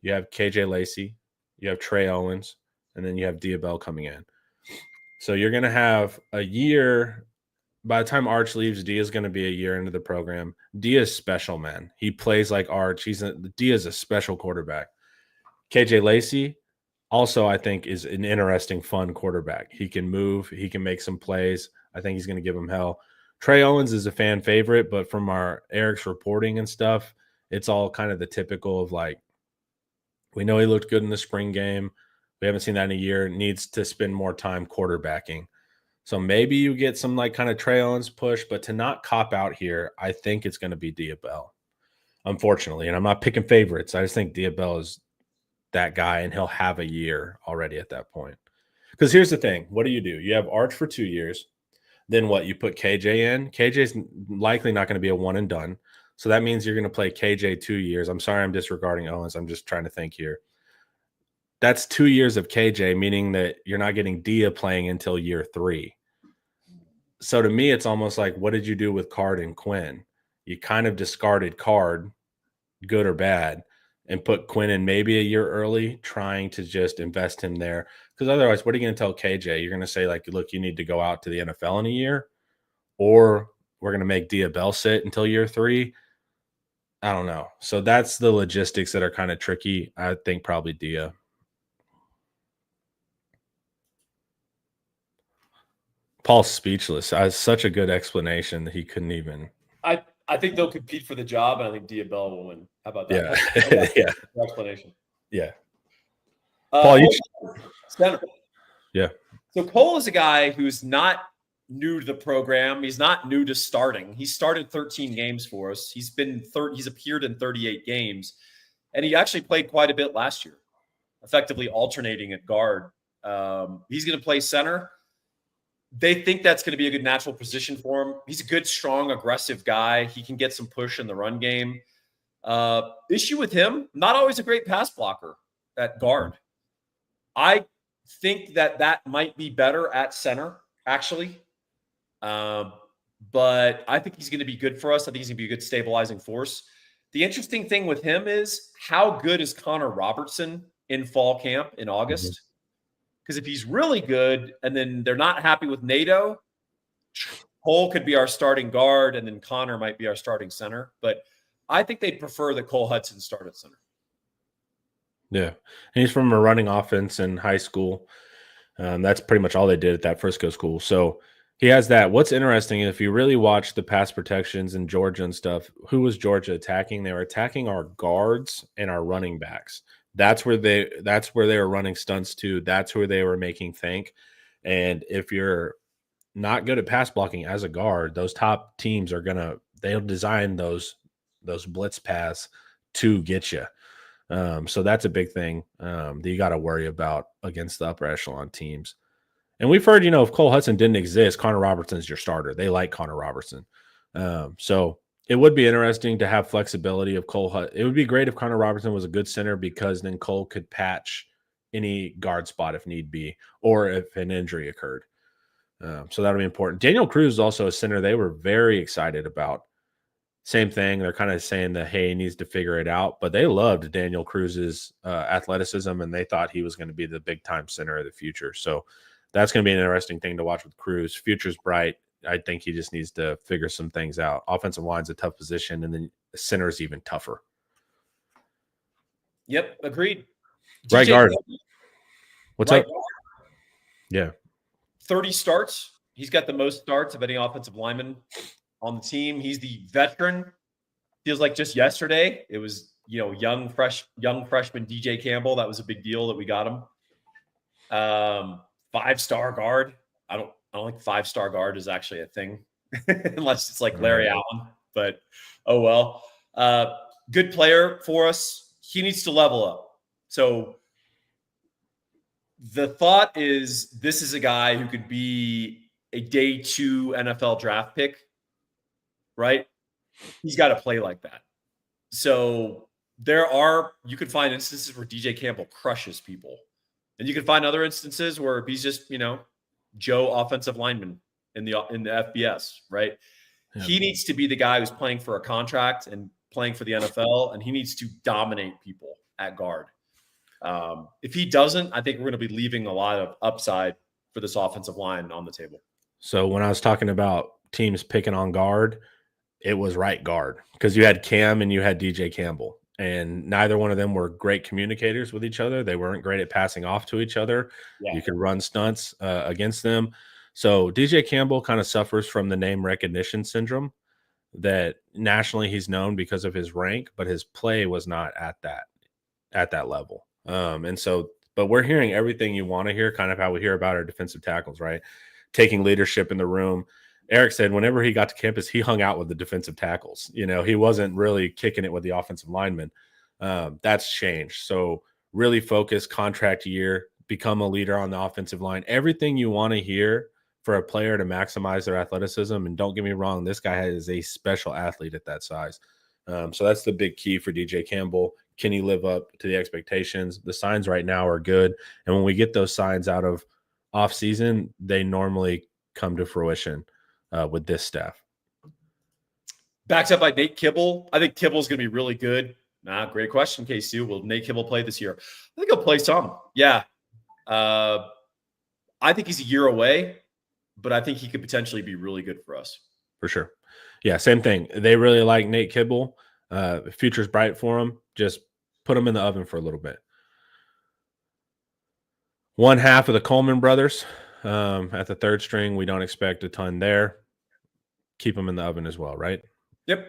Speaker 1: You have KJ Lacey, you have Trey Owens, and then you have Diabell coming in. So you're going to have a year. By the time Arch leaves, Dia is going to be a year into the program. Dia is special, man. He plays like Arch. Dia is a special quarterback. KJ Lacey also, I think, is an interesting, fun quarterback. He can move. He can make some plays. I think he's going to give him hell. Trey Owens is a fan favorite, but from Eric's reporting and stuff, it's all kind of the typical of like, we know he looked good in the spring game. We haven't seen that in a year. Needs to spend more time quarterbacking. So maybe you get some like kind of Trey Owens push, but to not cop out here, I think it's going to be Diabell, unfortunately. And I'm not picking favorites. I just think Diabell is that guy, and he'll have a year already at that point. Because here's the thing. What do? You have Arch for 2 years. Then what? You put KJ in. KJ's likely not going to be a one and done. So that means you're going to play KJ 2 years. I'm sorry I'm disregarding Owens. I'm just trying to think here. That's 2 years of KJ, meaning that you're not getting Dia playing until year 3. So to me, it's almost like, what did you do with Card and Quinn? You kind of discarded Card, good or bad, and put Quinn in maybe a year early, trying to just invest him there. Because otherwise, what are you going to tell KJ? You're going to say, like, look, you need to go out to the NFL in a year, or we're going to make Diabell sit until year 3. I don't know. So that's the logistics that are kind of tricky. I think probably Dia. Paul's speechless. Such a good explanation that he couldn't even.
Speaker 2: I think they'll compete for the job, and I think Diabell will win. How about that?
Speaker 1: Yeah.
Speaker 2: Yeah. Explanation.
Speaker 1: Yeah. Paul,
Speaker 2: center.
Speaker 1: Yeah.
Speaker 2: So Cole is a guy who's not new to the program. He's not new to starting. He started 13 games for us. He's appeared in 38 games, and he actually played quite a bit last year, effectively alternating at guard. He's going to play center. They think that's going to be a good natural position for him. He's a good, strong, aggressive guy. He can get some push in the run game. Issue with him, not always a great pass blocker at guard. I think that might be better at center. actually. But I think he's going to be good for us. I think he's going to be a good stabilizing force. The interesting thing with him is how good is Connor Robertson in fall camp in August? Because if he's really good and then they're not happy with NATO, Cole could be our starting guard and then Connor might be our starting center. But I think they'd prefer that Cole Hudson start at center.
Speaker 1: Yeah. And he's from a running offense in high school. That's pretty much all they did at that Frisco school. So he has that. What's interesting, if you really watch the pass protections in Georgia and stuff, who was Georgia attacking? They were attacking our guards and our running backs. That's where they were running stunts to. That's where they were making think. And if you're not good at pass blocking as a guard, those top teams they'll design those blitz pass to get you. So that's a big thing that you got to worry about against the upper echelon teams. And we've heard, if Cole Hudson didn't exist, Connor Robertson's your starter. They like Connor Robertson. So it would be interesting to have flexibility of Cole Hudson. It would be great if Connor Robertson was a good center because then Cole could patch any guard spot if need be, or if an injury occurred. So that would be important. Daniel Cruz is also a center they were very excited about. Same thing. They're kind of saying that, hey, he needs to figure it out. But they loved Daniel Cruz's athleticism, and they thought he was going to be the big-time center of the future. So that's going to be an interesting thing to watch with Cruz. Future's bright. I think he just needs to figure some things out. Offensive line's a tough position, and then the center's even tougher.
Speaker 2: Yep, agreed.
Speaker 1: Right guard. What's up?
Speaker 2: Guard,
Speaker 1: yeah.
Speaker 2: 30 starts. He's got the most starts of any offensive lineman on the team. He's the veteran. Feels like just yesterday it was, young freshman DJ Campbell. That was a big deal that we got him. 5-star guard. I don't think 5-star guard is actually a thing unless it's like Larry Allen, but oh well. Good player for us. He needs to level up. So the thought is this is a guy who could be a day 2 NFL draft pick, right? He's got to play like that. So you could find instances where DJ Campbell crushes people. And you can find other instances where he's just, Joe offensive lineman in the FBS, right? Yeah. He needs to be the guy who's playing for a contract and playing for the NFL, and he needs to dominate people at guard. If he doesn't, I think we're going to be leaving a lot of upside for this offensive line on the table.
Speaker 1: So when I was talking about teams picking on guard, it was right guard because you had Cam and you had DJ Campbell. And neither one of them were great communicators with each other. They weren't great at passing off to each other. Yeah. You could run stunts against them. So DJ Campbell kind of suffers from the name recognition syndrome that nationally he's known because of his rank, but his play was not at that level. But we're hearing everything you want to hear, kind of how we hear about our defensive tackles, right? Taking leadership in the room. Eric said whenever he got to campus, he hung out with the defensive tackles. He wasn't really kicking it with the offensive linemen. That's changed. So really focus, contract year, become a leader on the offensive line. Everything you want to hear for a player to maximize their athleticism. And don't get me wrong, this guy is a special athlete at that size. So that's the big key for DJ Campbell. Can he live up to the expectations? The signs right now are good. And when we get those signs out of off season, they normally come to fruition. With this staff.
Speaker 2: Backed up by Nate Kibble. I think Kibble's going to be really good. Great question, KC. Will Nate Kibble play this year? I think he'll play some. Yeah. I think he's a year away, but I think he could potentially be really good for us.
Speaker 1: For sure. Yeah, same thing. They really like Nate Kibble. Future's bright for him. Just put him in the oven for a little bit. One half of the Coleman brothers at the third string. We don't expect a ton there. Keep them in the oven as well, right?
Speaker 2: Yep.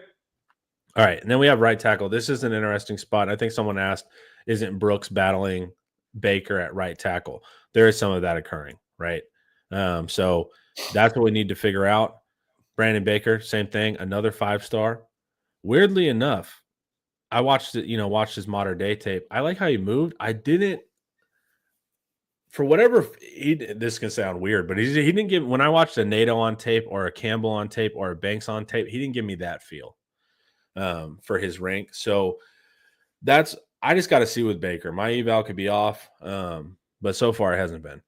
Speaker 1: All right. And then we have right tackle. This is an interesting spot. I think someone asked, isn't Brooks battling Baker at right tackle? There is some of that occurring, right? So that's what we need to figure out. Brandon Baker, same thing, another 5-star. Weirdly enough, I watched his modern day tape. I like how he moved. I didn't, for whatever this can sound weird, but he didn't give, when I watched a NATO on tape or a Campbell on tape or a Banks on tape, he didn't give me that feel for his rank. So I just got to see with Baker. My eval could be off, but so far it hasn't been.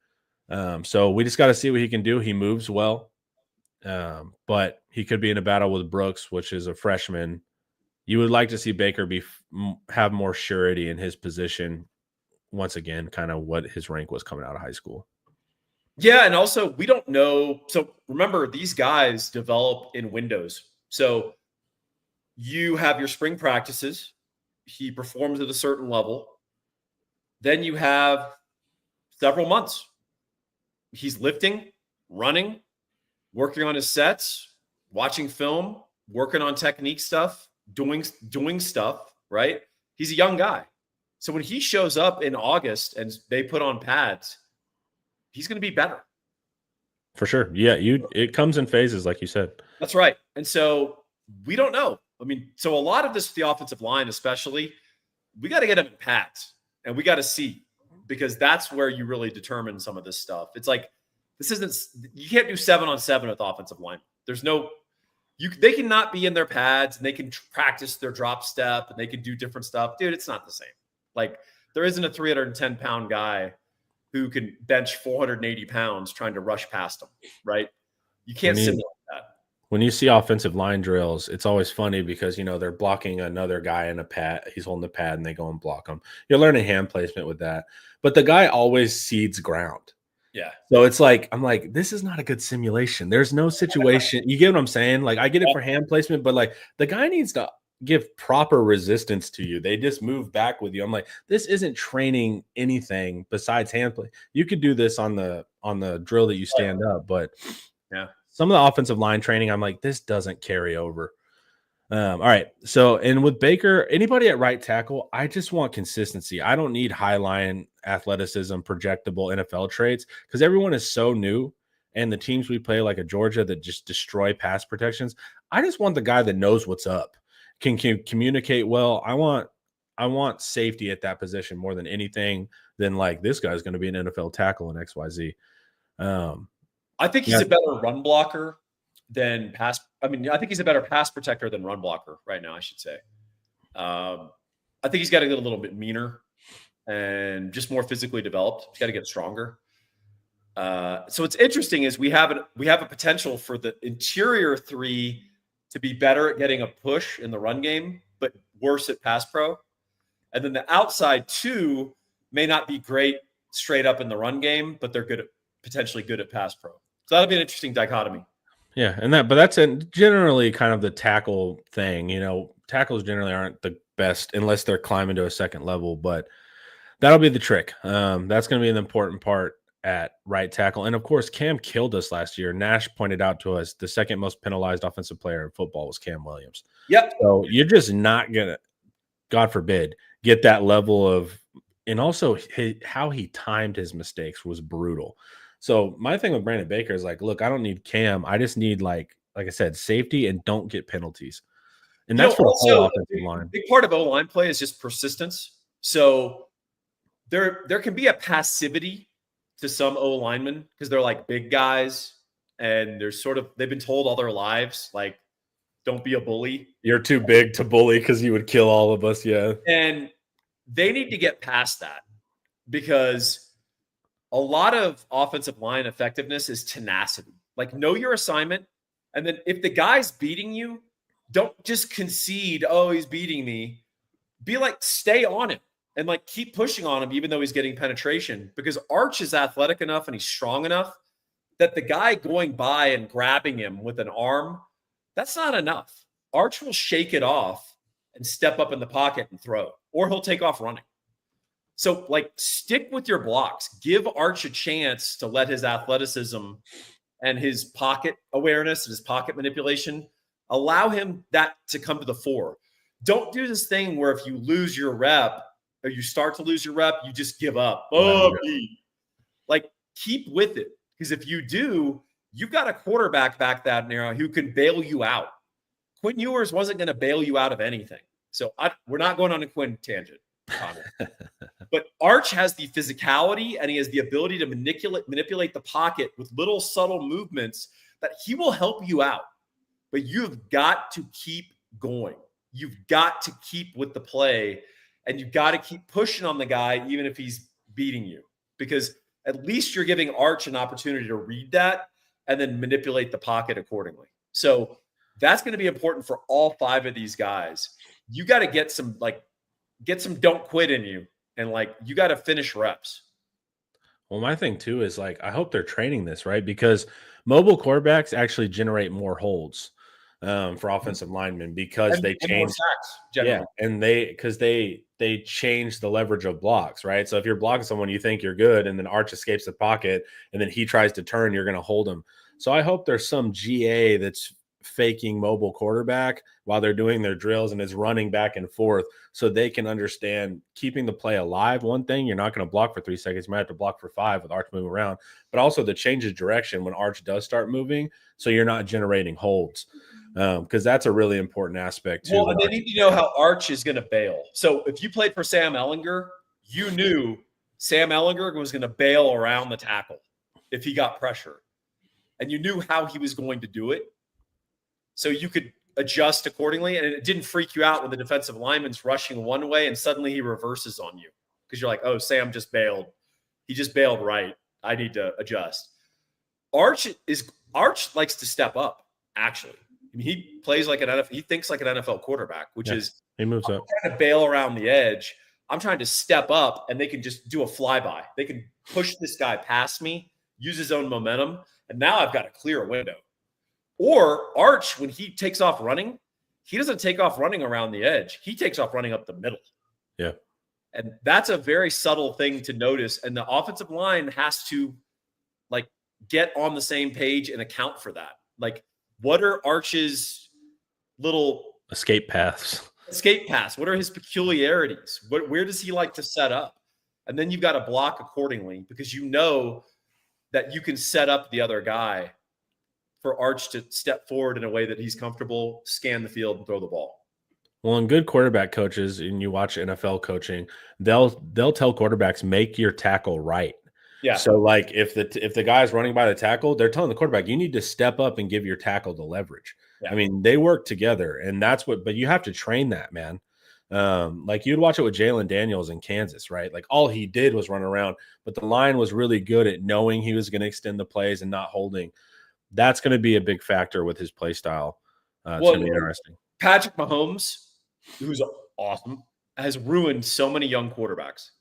Speaker 1: So we just got to see what he can do. He moves well, but he could be in a battle with Brooks, which is a freshman. You would like to see Baker have more surety in his position. Once again, kind of what his rank was coming out of high school.
Speaker 2: Yeah, and also we don't know. So remember, these guys develop in windows. So you have your spring practices. He performs at a certain level. Then you have several months. He's lifting, running, working on his sets, watching film, working on technique stuff, doing stuff, right? He's a young guy. So when he shows up in August and they put on pads, he's going to be better.
Speaker 1: For sure. Yeah, it comes in phases, like you said.
Speaker 2: That's right. And so we don't know. I mean, so a lot of this, the offensive line especially, we got to get him in pads and we got to see, because that's where you really determine some of this stuff. It's like, you can't do 7-on-7 with offensive line. There's no, they cannot be in their pads and they can practice their drop step and they can do different stuff. Dude, it's not the same. Like, there isn't a 310-pound guy who can bench 480 pounds trying to rush past them, right? You can't simulate that.
Speaker 1: When you see offensive line drills, it's always funny because, they're blocking another guy in a pad. He's holding the pad and they go and block him. You're learning hand placement with that. But the guy always cedes ground.
Speaker 2: Yeah.
Speaker 1: So it's like, I'm like, this is not a good simulation. There's no situation. You get what I'm saying? Like, I get it for hand placement, but like the guy needs to give proper resistance to you. They just move back with you. I'm like, this isn't training anything besides hand play. You could do this on the drill that you stand up, but
Speaker 2: yeah,
Speaker 1: some of the offensive line training, I'm like, this doesn't carry over. All right. So, and with Baker, anybody at right tackle, I just want consistency. I don't need high line athleticism, projectable NFL traits, because everyone is so new. And the teams we play, like a Georgia, that just destroy pass protections. I just want the guy that knows what's up, can communicate well. I want safety at that position more than anything than like this guy's going to be an NFL tackle in XYZ.
Speaker 2: I think he's a better run blocker than pass. I mean, I think he's a better pass protector than run blocker right now, I should say. I think he's got to get a little bit meaner and just more physically developed. He's got to get stronger. So what's interesting is we have a potential for the interior three to be better at getting a push in the run game, but worse at pass pro. And then the outside two may not be great straight up in the run game, but they're potentially good at pass pro. So that'll be an interesting dichotomy.
Speaker 1: Yeah, but that's generally kind of the tackle thing. Tackles generally aren't the best unless they're climbing to a second level, but that'll be the trick. That's going to be an important part at right tackle. And of course, Cam killed us last year. Nash pointed out to us the second most penalized offensive player in football was Cam Williams.
Speaker 2: Yep.
Speaker 1: So you're just not going to, God forbid, get that level of, and also how he timed his mistakes was brutal. So my thing with Brandon Baker is like, look, I don't need Cam. I just need, like I said, safety and don't get penalties. And that's for the whole offensive line.
Speaker 2: Big part of O-line play is just persistence. So there can be a passivity to some O-linemen because they're like big guys and they've been told all their lives, like, don't be a bully.
Speaker 1: You're too big to bully because you would kill all of us. Yeah.
Speaker 2: And they need to get past that because a lot of offensive line effectiveness is tenacity. Like, know your assignment. And then if the guy's beating you, don't just concede, oh, he's beating me. Be like, stay on him and like keep pushing on him, even though he's getting penetration, because Arch is athletic enough and he's strong enough that the guy going by and grabbing him with an arm, that's not enough. Arch will shake it off and step up in the pocket and throw, or he'll take off running. So, like, stick with your blocks. Give Arch a chance to let his athleticism and his pocket awareness and his pocket manipulation, allow him that to come to the fore. Don't do this thing where if you lose your rep or you start to lose your rep, you just give up. Like, keep with it. Because if you do, you've got a quarterback back that narrow who can bail you out. Quinn Ewers wasn't going to bail you out of anything. So we're not going on a Quinn tangent. But Arch has the physicality and he has the ability to manipulate the pocket with little subtle movements that he will help you out. But you've got to keep going. You've got to keep with the play and you've got to keep pushing on the guy, even if he's beating you, because at least you're giving Arch an opportunity to read that and then manipulate the pocket accordingly. So that's going to be important for all 5 of these guys. You got to get some don't quit in you, and you got to finish reps.
Speaker 1: Well, my thing too is I hope they're training this, right? Because mobile quarterbacks actually generate more holds for offensive linemen because they change
Speaker 2: sacks, generally.
Speaker 1: Yeah, and they change the leverage of blocks, right? So if you're blocking someone, you think you're good, and then Arch escapes the pocket, and then he tries to turn, you're going to hold him. So I hope there's some GA that's faking mobile quarterback while they're doing their drills and is running back and forth so they can understand keeping the play alive. One thing, you're not going to block for 3 seconds. You might have to block for 5 with Arch moving around, but also the change of direction when Arch does start moving so you're not generating holds. Because that's a really important aspect too.
Speaker 2: Well, and they need to know how Arch is going to bail. So if you played for Sam Ehlinger, you knew Sam Ehlinger was going to bail around the tackle if he got pressure. And you knew how he was going to do it. So you could adjust accordingly. And it didn't freak you out when the defensive lineman's rushing one way and suddenly he reverses on you. Because you're like, oh, Sam just bailed. He just bailed right. I need to adjust. Arch likes to step up, actually. I mean, he plays like an NFL. He thinks like an NFL quarterback, which is
Speaker 1: he moves up.
Speaker 2: Trying to bail around the edge. I'm trying to step up, and they can just do a flyby. They can push this guy past me, use his own momentum, and now I've got to clear a window. Or Arch, when he takes off running, he doesn't take off running around the edge. He takes off running up the middle.
Speaker 1: Yeah,
Speaker 2: and that's a very subtle thing to notice. And the offensive line has to get on the same page and account for that. What are Arch's little
Speaker 1: escape paths?
Speaker 2: What are his peculiarities? Where does he like to set up? And then you've got to block accordingly because you know that you can set up the other guy for Arch to step forward in a way that he's comfortable, scan the field, and throw the ball.
Speaker 1: Well, and good quarterback coaches, and you watch NFL coaching, they'll tell quarterbacks, make your tackle right.
Speaker 2: Yeah.
Speaker 1: So if the guy's running by the tackle, they're telling the quarterback, you need to step up and give your tackle the leverage. Yeah. I mean, they work together, and but you have to train that, man. You'd watch it with Jalen Daniels in Kansas, right? All he did was run around, but the line was really good at knowing he was going to extend the plays and not holding. That's going to be a big factor with his play style. It's going to be interesting.
Speaker 2: Patrick Mahomes, who's awesome, has ruined so many young quarterbacks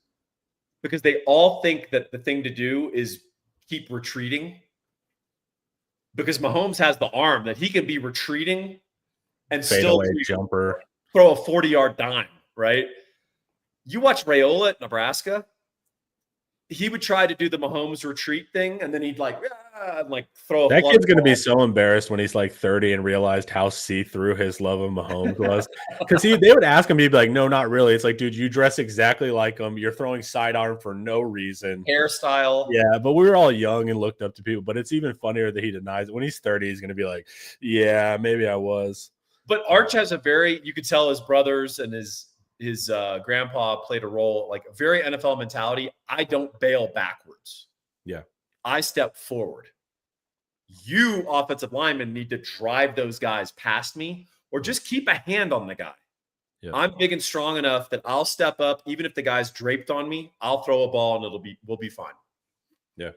Speaker 2: because they all think that the thing to do is keep retreating because Mahomes has the arm that he can be retreating and
Speaker 1: fade
Speaker 2: still
Speaker 1: away jumper,
Speaker 2: throw a 40-yard dime, right? You watch Raiola at Nebraska, he would try to do the Mahomes retreat thing, and then he'd throw a
Speaker 1: that kid's going to be so embarrassed when he's 30 and realized how see-through his love of Mahomes was. Because they would ask him, he'd be like, no, not really. It's dude, you dress exactly like him. You're throwing sidearm for no reason.
Speaker 2: Hairstyle.
Speaker 1: Yeah, but we were all young and looked up to people. But it's even funnier that he denies it. When he's 30, he's going to be like, yeah, maybe I was.
Speaker 2: But Arch has you could tell his brothers and his grandpa played a role, a very NFL mentality. I don't bail backwards.
Speaker 1: Yeah.
Speaker 2: I step forward. You offensive linemen need to drive those guys past me or just keep a hand on the guy. Yeah. I'm big and strong enough that I'll step up. Even if the guy's draped on me, I'll throw a ball and we'll be fine.
Speaker 1: Yeah.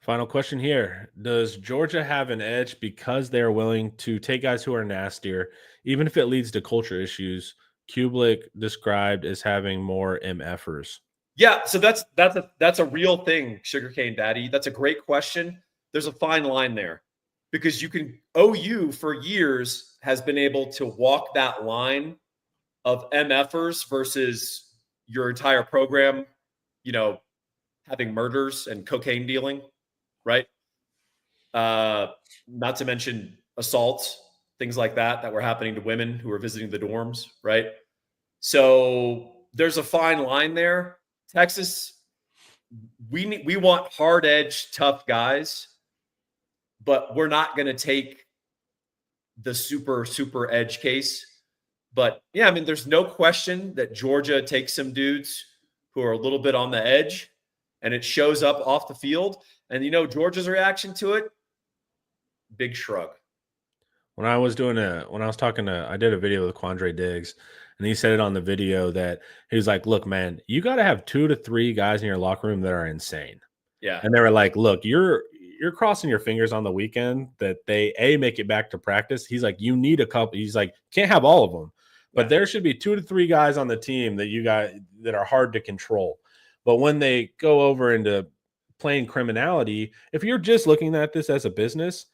Speaker 1: Final question here. Does Georgia have an edge because they're willing to take guys who are nastier, even if it leads to culture issues? Kublik described as having more MFers.
Speaker 2: Yeah, so that's a real thing, Sugarcane Daddy. That's a great question. There's a fine line there because OU for years has been able to walk that line of MFers versus your entire program, having murders and cocaine dealing. Right. Not to mention assaults, things like that were happening to women who were visiting the dorms. Right. So there's a fine line there. Texas, we want hard edge, tough guys, but we're not going to take the super edge case. But yeah, I mean, there's no question that Georgia takes some dudes who are a little bit on the edge and it shows up off the field. And Georgia's reaction to it, big shrug.
Speaker 1: when I was talking to, I did a video with Quandre Diggs, and he said it on the video that he was like, "Look, man, you got to have 2 to 3 guys in your locker room that are insane."
Speaker 2: Yeah.
Speaker 1: And they were like, "Look, you're crossing your fingers on the weekend that they make it back to practice." He's like, "You need a couple." He's like, "Can't have all of them, but there should be 2 to 3 guys on the team that you got that are hard to control." But when they go over into playing criminality, if you're just looking at this as a business,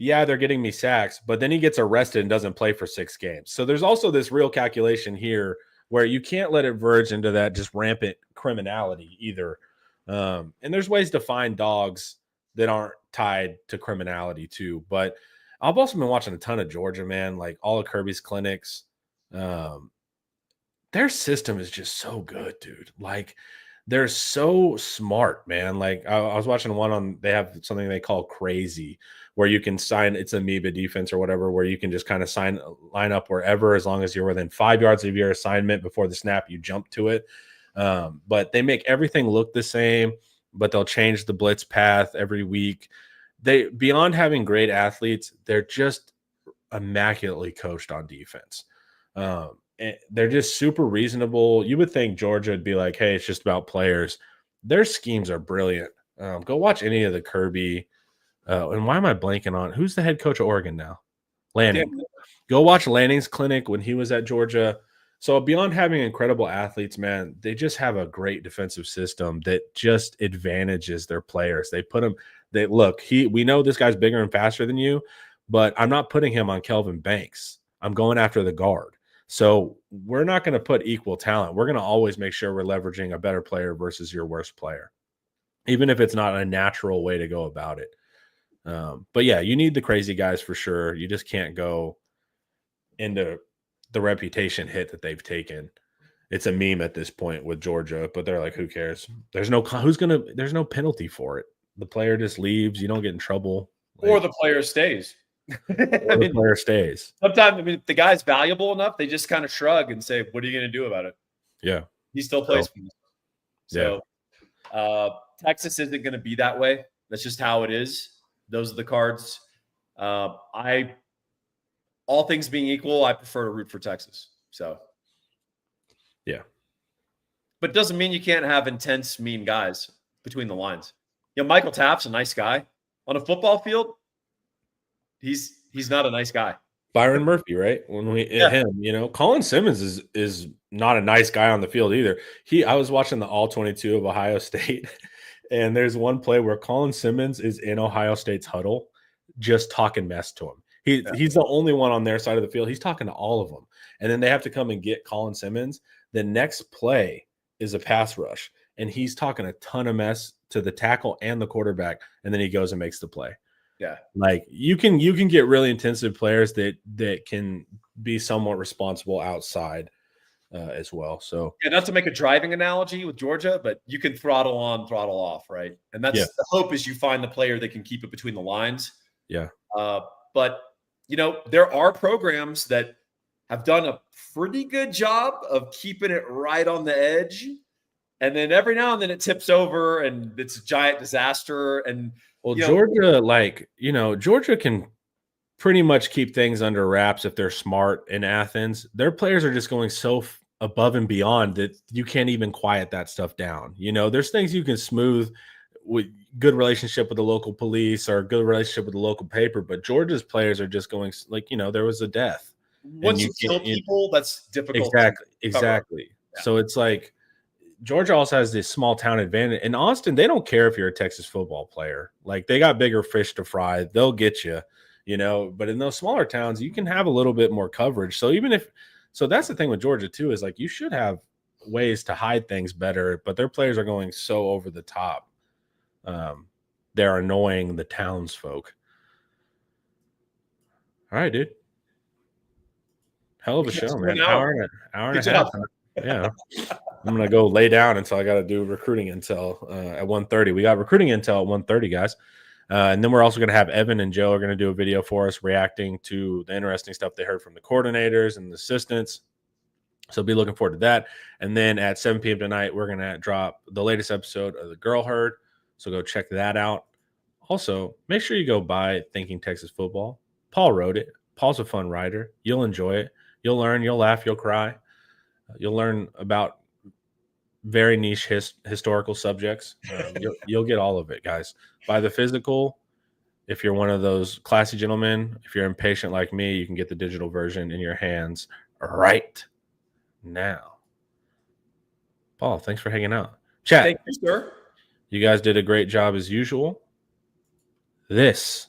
Speaker 1: yeah, they're getting me sacks, but then he gets arrested and doesn't play for 6 games. So there's also this real calculation here where you can't let it verge into that just rampant criminality either. And there's ways to find dogs that aren't tied to criminality too. But I've also been watching a ton of Georgia, man, like all of Kirby's clinics. Their system is just so good, dude. Like they're so smart, man. Like I was watching one on, they have something they call crazy, where you can sign, it's amoeba defense or whatever, where you can just kind of line up wherever, as long as you're within 5 yards of your assignment before the snap, you jump to it. But they make everything look the same, but they'll change the blitz path every week. They, beyond having great athletes, they're just immaculately coached on defense. They're just super reasonable. You would think Georgia would be like, hey, it's just about players. Their schemes are brilliant. Go watch any of the Kirby. And why am I blanking on who's the head coach of Oregon now? Lanning. Go watch Lanning's clinic when he was at Georgia. So beyond having incredible athletes, man, they just have a great defensive system that just advantages their players. They put them, they look, we know this guy's bigger and faster than you, but I'm not putting him on Kelvin Banks. I'm going after the guard. So we're not going to put equal talent. We're going to always make sure we're leveraging a better player versus your worst player, even if it's not a natural way to go about it. But yeah, you need the crazy guys for sure. You just can't go into the reputation hit that they've taken. It's a meme at this point with Georgia, but they're like, who cares? There's no penalty for it. The player just leaves. You don't get in trouble.
Speaker 2: Or the player stays.
Speaker 1: The player stays.
Speaker 2: Sometimes, if the guy's valuable enough, they just kind of shrug and say, what are you going to do about it?
Speaker 1: Yeah.
Speaker 2: He still plays for you. So Texas isn't going to be that way. That's just how it is. Those are the cards. All things being equal, I prefer to root for Texas. So,
Speaker 1: yeah.
Speaker 2: But it doesn't mean you can't have intense, mean guys between the lines. You know, Michael Tapp's a nice guy. On a football field, he's not a nice guy.
Speaker 1: Byron Murphy, right? When we hit him, you know, Colin Simmons is not a nice guy on the field either. I was watching the All 22 of Ohio State, and there's one play where Colin Simmons is in Ohio State's huddle, just talking mess to him. He's the only one on their side of the field. He's talking to all of them, and then they have to come and get Colin Simmons. The next play is a pass rush, and he's talking a ton of mess to the tackle and the quarterback, and then he goes and makes the play.
Speaker 2: Yeah,
Speaker 1: like you can get really intensive players that can be somewhat responsible outside as well. So
Speaker 2: yeah, not to make a driving analogy with Georgia, but you can throttle on, throttle off, right? And that's the hope, is you find the player that can keep it between the lines.
Speaker 1: Yeah.
Speaker 2: But you know, there are programs that have done a pretty good job of keeping it right on the edge, and then every now and then it tips over and it's a giant disaster. And
Speaker 1: Georgia, Georgia can pretty much keep things under wraps if they're smart in Athens. Their players are just going so above and beyond that you can't even quiet that stuff down. You know, there's things you can smooth with good relationship with the local police or good relationship with the local paper, but Georgia's players are just going there was a death.
Speaker 2: Once you kill people, that's difficult.
Speaker 1: Exactly. Yeah. So it's like Georgia also has this small town advantage. In Austin, they don't care if you're a Texas football player. Like, they got bigger fish to fry. They'll get you, but in those smaller towns, you can have a little bit more coverage. So that's the thing with Georgia too, is like, you should have ways to hide things better, but their players are going so over the top. They're annoying the townsfolk. All right, dude. Hell of a show, man. Hour and a half. Yeah. I'm going to go lay down until I got to do recruiting intel at 1:30. We got recruiting intel at 1:30, guys. And then we're also going to have Evan and Joe are going to do a video for us reacting to the interesting stuff they heard from the coordinators and the assistants. So be looking forward to that. And then at 7 p.m. tonight, we're going to drop the latest episode of The Girl Herd. So go check that out. Also, make sure you go buy Thinking Texas Football. Paul wrote it. Paul's a fun writer. You'll enjoy it. You'll learn. You'll laugh. You'll cry. You'll learn about very niche historical subjects. You'll get all of it, guys. Buy the physical. If you're one of those classy gentlemen, if you're impatient like me, you can get the digital version in your hands right now. Paul, thanks for hanging out. Chat.
Speaker 2: Thank you, sir.
Speaker 1: You guys did a great job as usual. This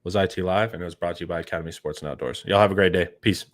Speaker 1: was IT Live, and it was brought to you by Academy Sports and Outdoors. Y'all have a great day. Peace.